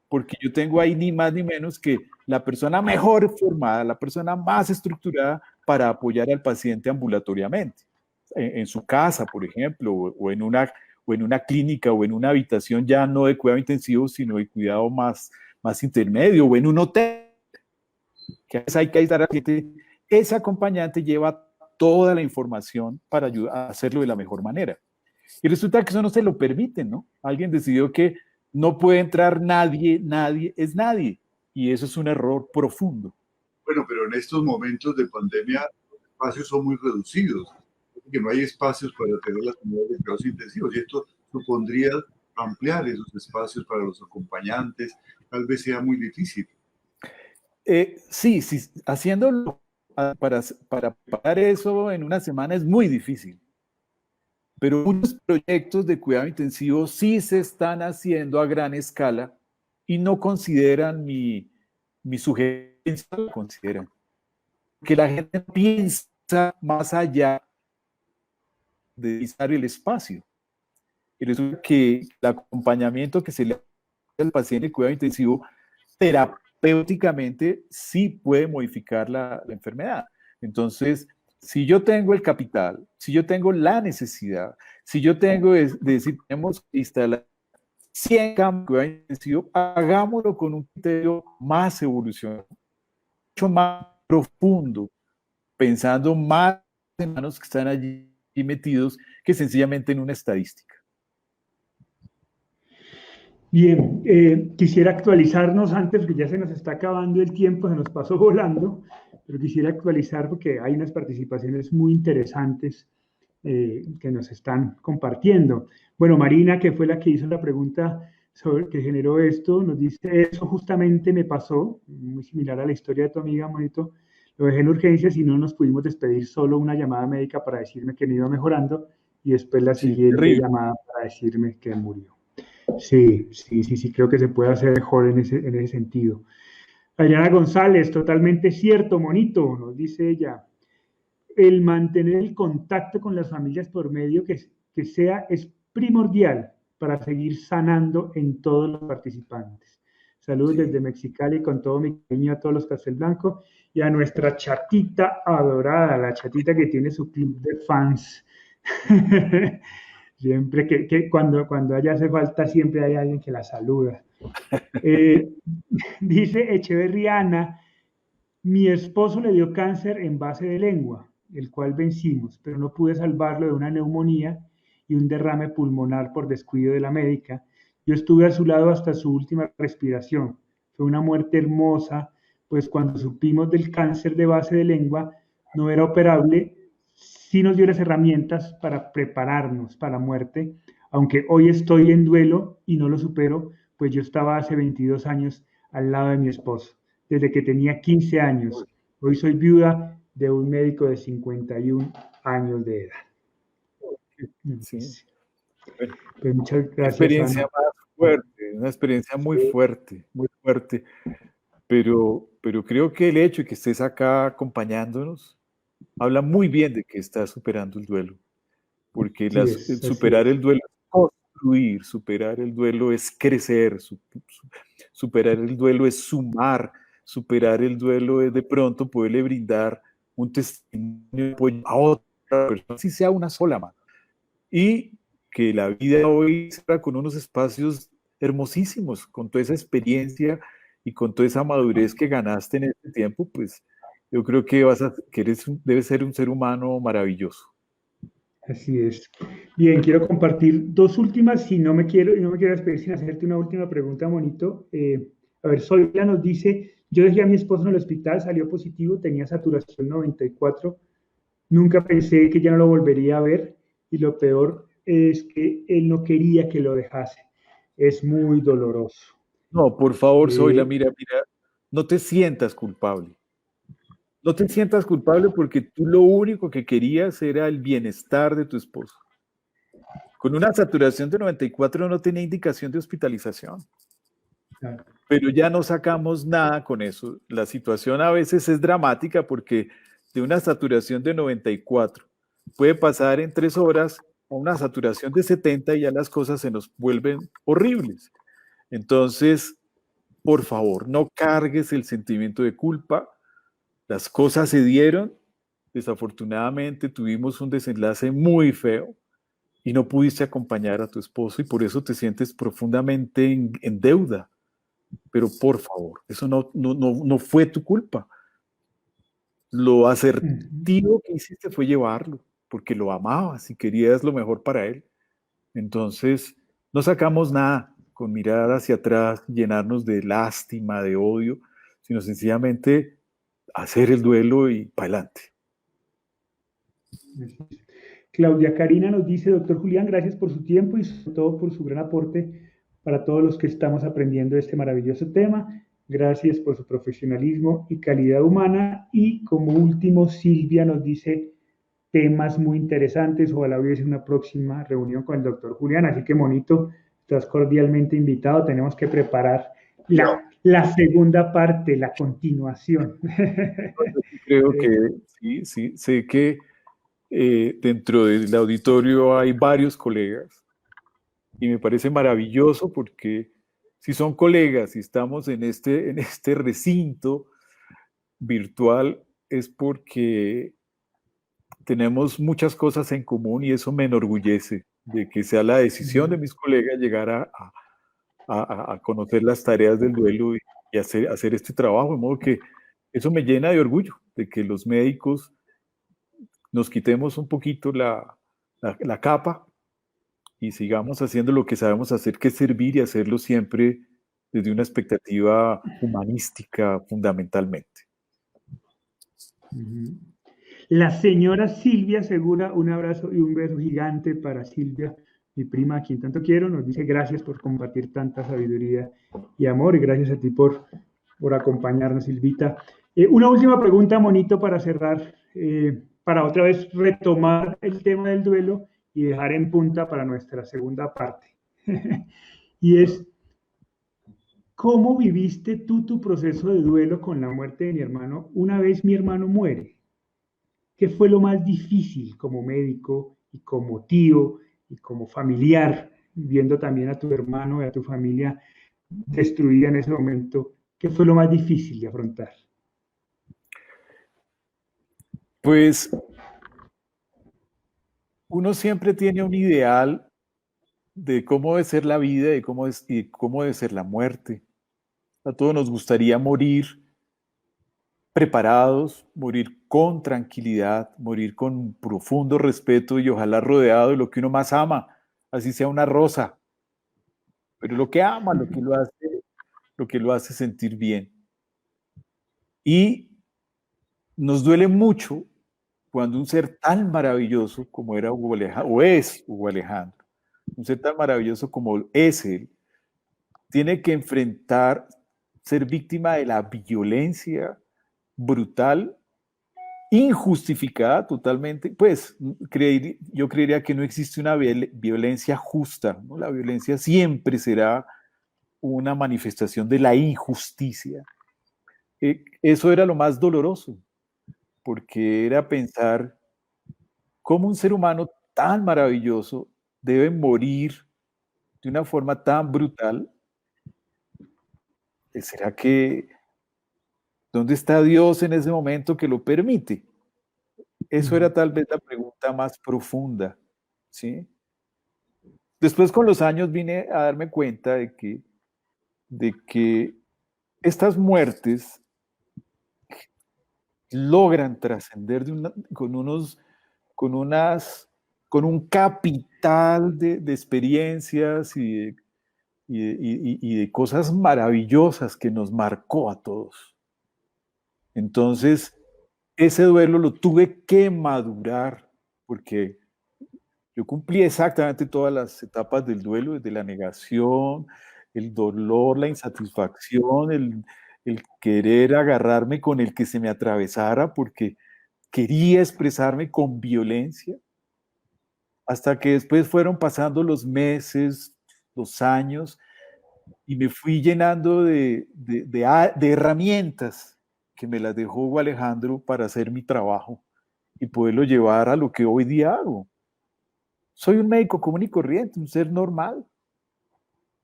porque yo tengo ahí ni más ni menos que la persona mejor formada, la persona más estructurada para apoyar al paciente ambulatoriamente, en su casa, por ejemplo, o en una clínica o en una habitación ya no de cuidado intensivo, sino de cuidado más intermedio, o en un hotel, que a veces hay que ayudar al paciente. Ese acompañante lleva toda la información para ayudar a hacerlo de la mejor manera. Y resulta que eso no se lo permiten, ¿no? Alguien decidió que no puede entrar nadie, es nadie. Y eso es un error profundo. Bueno, pero en estos momentos de pandemia los espacios son muy reducidos, porque no hay espacios para tener las unidades de cuidados intensivos y esto supondría ampliar esos espacios para los acompañantes, tal vez sea muy difícil. Sí, haciéndolo para pagar eso en una semana es muy difícil. Pero muchos proyectos de cuidado intensivo sí se están haciendo a gran escala y no consideran mi sugerencia, lo consideran. Que la gente piensa más allá de utilizar el espacio. Y resulta que el acompañamiento que se le hace al paciente de cuidado intensivo terapéuticamente sí puede modificar la enfermedad. Entonces, si yo tengo el capital, si yo tengo la necesidad, si yo tengo de decir, tenemos que instalar 100 camas de cuidado intensivo, hagámoslo con un criterio más evolucionado, mucho más profundo, pensando más en manos que están allí metidos que sencillamente en una estadística. Bien, quisiera actualizarnos antes, porque ya se nos está acabando el tiempo, se nos pasó volando, pero quisiera actualizar porque hay unas participaciones muy interesantes que nos están compartiendo. Bueno, Marina, que fue la que hizo la pregunta sobre que generó esto, nos dice, eso justamente me pasó, muy similar a la historia de tu amiga, Monito, lo dejé en urgencias y no nos pudimos despedir, solo una llamada médica para decirme que me iba mejorando y después la Sí, siguiente terrible. llamada para decirme que murió. Sí, creo que se puede hacer mejor en ese sentido. Adriana González, totalmente cierto, Monito, nos dice ella. El mantener el contacto con las familias por medio que sea es primordial para seguir sanando en todos los participantes. Saludos desde Mexicali con todo mi cariño a todos los Castelblanco y a nuestra chatita adorada, la chatita que tiene su club de fans. Siempre que cuando ella hace falta, siempre hay alguien que la saluda. Dice Echeverriana, mi esposo le dio cáncer en base de lengua, el cual vencimos, pero no pude salvarlo de una neumonía y un derrame pulmonar por descuido de la médica. Yo estuve a su lado hasta su última respiración. Fue una muerte hermosa, pues cuando supimos del cáncer de base de lengua no era operable, sí nos dio las herramientas para prepararnos para la muerte, aunque hoy estoy en duelo y no lo supero, pues yo estaba hace 22 años al lado de mi esposo, desde que tenía 15 años. Hoy soy viuda de un médico de 51 años de edad. Sí. Pues muchas Qué gracias, experiencia Ana. más fuerte, una experiencia muy fuerte, pero creo que el hecho de que estés acá acompañándonos habla muy bien de que estás superando el duelo, porque superar el duelo es construir, superar el duelo es crecer, superar el duelo es sumar, superar el duelo es de pronto poderle brindar un testimonio de apoyo a otra persona, si sea una sola mano. Y que la vida hoy está con unos espacios hermosísimos, con toda esa experiencia y con toda esa madurez que ganaste en este tiempo, pues yo creo que debes ser un ser humano maravilloso. Así es. Bien, quiero compartir dos últimas, y no me quiero despedir sin hacerte una última pregunta, Monito. A ver, Soyla nos dice, yo dejé a mi esposo en el hospital, salió positivo, tenía saturación 94, nunca pensé que ya no lo volvería a ver, y lo peor es que él no quería que lo dejase. Es muy doloroso. No, por favor, Zoila, mira, no te sientas culpable. No te sientas culpable porque tú lo único que querías era el bienestar de tu esposo. Con una saturación de 94 no tenía indicación de hospitalización. Claro. Pero ya no sacamos nada con eso. La situación a veces es dramática porque de una saturación de 94 puede pasar en 3 horas a una saturación de 70 y ya las cosas se nos vuelven horribles. Entonces, por favor, no cargues el sentimiento de culpa. Las cosas se dieron. Desafortunadamente tuvimos un desenlace muy feo y no pudiste acompañar a tu esposo y por eso te sientes profundamente en deuda. Pero por favor, eso no fue tu culpa. Lo asertivo que hiciste fue llevarlo, porque lo amabas y querías lo mejor para él. Entonces, no sacamos nada con mirar hacia atrás, llenarnos de lástima, de odio, sino sencillamente hacer el duelo y para adelante. Claudia Karina nos dice, doctor Julián, gracias por su tiempo y sobre todo por su gran aporte para todos los que estamos aprendiendo este maravilloso tema. Gracias por su profesionalismo y calidad humana. Y como último, Silvia nos dice temas muy interesantes. Ojalá hubiese una próxima reunión con el doctor Julián. Así que, monito, estás cordialmente invitado. Tenemos que preparar la segunda parte, la continuación. Creo que sí, sé que dentro del auditorio hay varios colegas y me parece maravilloso porque si son colegas y estamos en este recinto virtual es porque tenemos muchas cosas en común y eso me enorgullece de que sea la decisión de mis colegas llegar a conocer las tareas del duelo y hacer este trabajo, de modo que eso me llena de orgullo, de que los médicos nos quitemos un poquito la capa y sigamos haciendo lo que sabemos hacer, que es servir y hacerlo siempre desde una expectativa humanística fundamentalmente. La señora Silvia Segura, un abrazo y un beso gigante para Silvia, mi prima, a quien tanto quiero, nos dice gracias por compartir tanta sabiduría y amor y gracias a ti por acompañarnos, Silvita. Una última pregunta, Monito, para cerrar, para otra vez retomar el tema del duelo y dejar en punta para nuestra segunda parte. Y es, ¿cómo viviste tú tu proceso de duelo con la muerte de mi hermano una vez mi hermano muere? ¿Qué fue lo más difícil como médico y como tío y como familiar, viendo también a tu hermano y a tu familia destruida en ese momento? ¿Qué fue lo más difícil de afrontar? Pues uno siempre tiene un ideal de cómo debe ser la vida y cómo debe ser la muerte. A todos nos gustaría morir preparados, morir con tranquilidad, morir con profundo respeto y ojalá rodeado de lo que uno más ama, así sea una rosa, pero lo que ama, lo que lo hace sentir bien. Y nos duele mucho cuando un ser tan maravilloso como era Hugo Alejandro, o es Hugo Alejandro, un ser tan maravilloso como es él, tiene que enfrentar ser víctima de la violencia brutal, injustificada totalmente. Pues yo creería que no existe una violencia justa, ¿no? La violencia siempre será una manifestación de la injusticia. Eso era lo más doloroso, porque era pensar cómo un ser humano tan maravilloso debe morir de una forma tan brutal. ¿Será que dónde está Dios en ese momento que lo permite? Eso era tal vez la pregunta más profunda, ¿sí? Después con los años vine a darme cuenta de que estas muertes logran trascender con un capital de experiencias y de cosas maravillosas que nos marcó a todos. Entonces, ese duelo lo tuve que madurar porque yo cumplí exactamente todas las etapas del duelo, desde la negación, el dolor, la insatisfacción, el querer agarrarme con el que se me atravesara porque quería expresarme con violencia. hasta que después fueron pasando los meses, los años, y me fui llenando de herramientas que me las dejó Hugo Alejandro para hacer mi trabajo y poderlo llevar a lo que hoy día hago. Soy un médico común y corriente, un ser normal,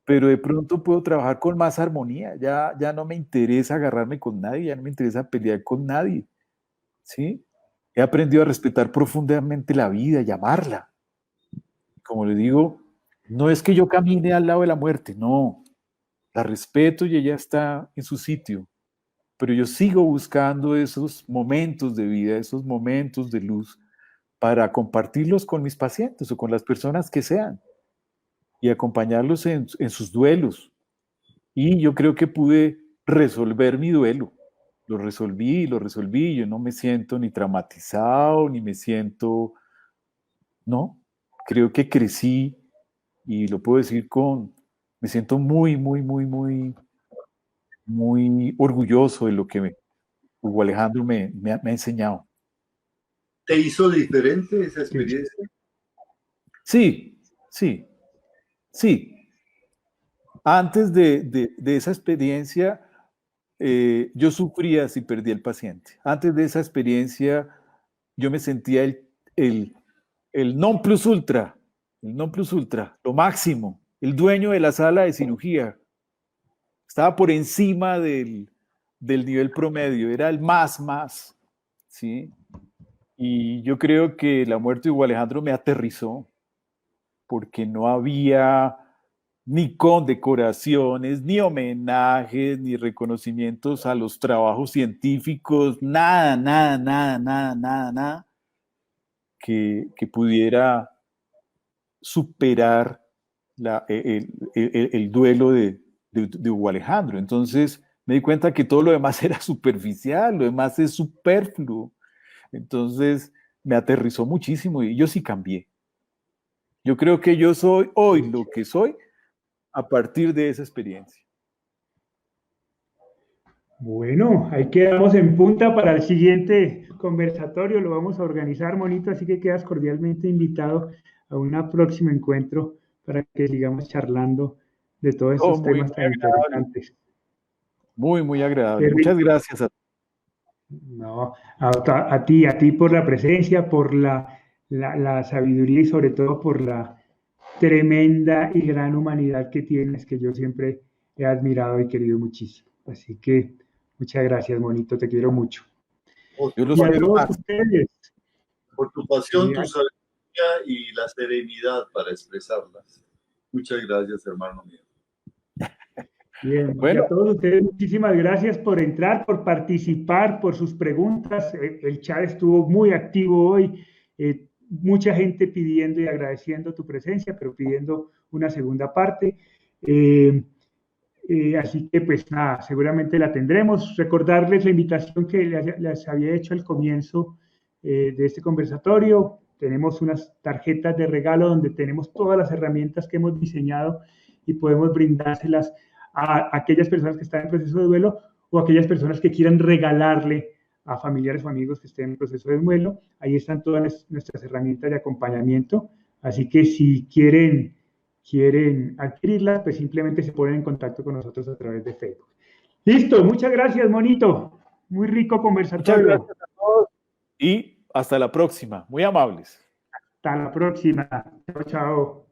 pero de pronto puedo trabajar con más armonía. Ya no me interesa agarrarme con nadie, ya no me interesa pelear con nadie, ¿sí? He aprendido a respetar profundamente la vida y amarla. Como le digo, no es que yo camine al lado de la muerte, no. La respeto y ella está en su sitio, pero yo sigo buscando esos momentos de vida, esos momentos de luz para compartirlos con mis pacientes o con las personas que sean y acompañarlos en sus duelos. Y yo creo que pude resolver mi duelo. Lo resolví. Yo no me siento ni traumatizado, ni me siento, no, creo que crecí y lo puedo decir me siento muy orgulloso de lo que Hugo Alejandro me ha enseñado. ¿Te hizo diferente esa experiencia? Sí. Antes de esa experiencia, yo sufría si perdí el paciente. Antes de esa experiencia, yo me sentía el non plus ultra, lo máximo, el dueño de la sala de cirugía. Estaba por encima del nivel promedio, era el más, ¿sí? Y yo creo que la muerte de Hugo Alejandro me aterrizó, porque no había ni condecoraciones, ni homenajes, ni reconocimientos a los trabajos científicos, nada que pudiera superar el duelo de Hugo Alejandro. Entonces me di cuenta que todo lo demás era superficial, lo demás es superfluo. Entonces me aterrizó muchísimo y yo sí cambié. Yo creo que yo soy hoy lo que soy a partir de esa experiencia. Bueno, ahí quedamos en punta para el siguiente conversatorio, lo vamos a organizar, Monito, así que quedas cordialmente invitado a un próximo encuentro para que sigamos charlando de todos estos temas tan interesantes. Muy agradable. Muchas gracias a todos. No, a ti por la presencia, por la sabiduría y sobre todo por la tremenda y gran humanidad que tienes, que yo siempre he admirado y querido muchísimo. Así que muchas gracias, Monito, te quiero mucho. Yo los Y a quiero todos más. ustedes. Por tu pasión, tu sabiduría y la serenidad para expresarlas. Muchas gracias, hermano mío. Bien, Bueno. y a todos ustedes muchísimas gracias por entrar, por participar, por sus preguntas. El chat estuvo muy activo hoy. Mucha gente pidiendo y agradeciendo tu presencia, pero pidiendo una segunda parte. Así que pues nada, seguramente la tendremos. Recordarles la invitación que les había hecho al comienzo de este conversatorio. Tenemos unas tarjetas de regalo donde tenemos todas las herramientas que hemos diseñado y podemos brindárselas a aquellas personas que están en proceso de duelo o a aquellas personas que quieran regalarle a familiares o amigos que estén en proceso de duelo. Ahí están todas nuestras herramientas de acompañamiento. Así que si quieren adquirirlas, pues simplemente se ponen en contacto con nosotros a través de Facebook. Listo, muchas gracias, Monito. Muy rico conversatorio. Muchas gracias a todos y hasta la próxima. Muy amables. Hasta la próxima. Chao, chao.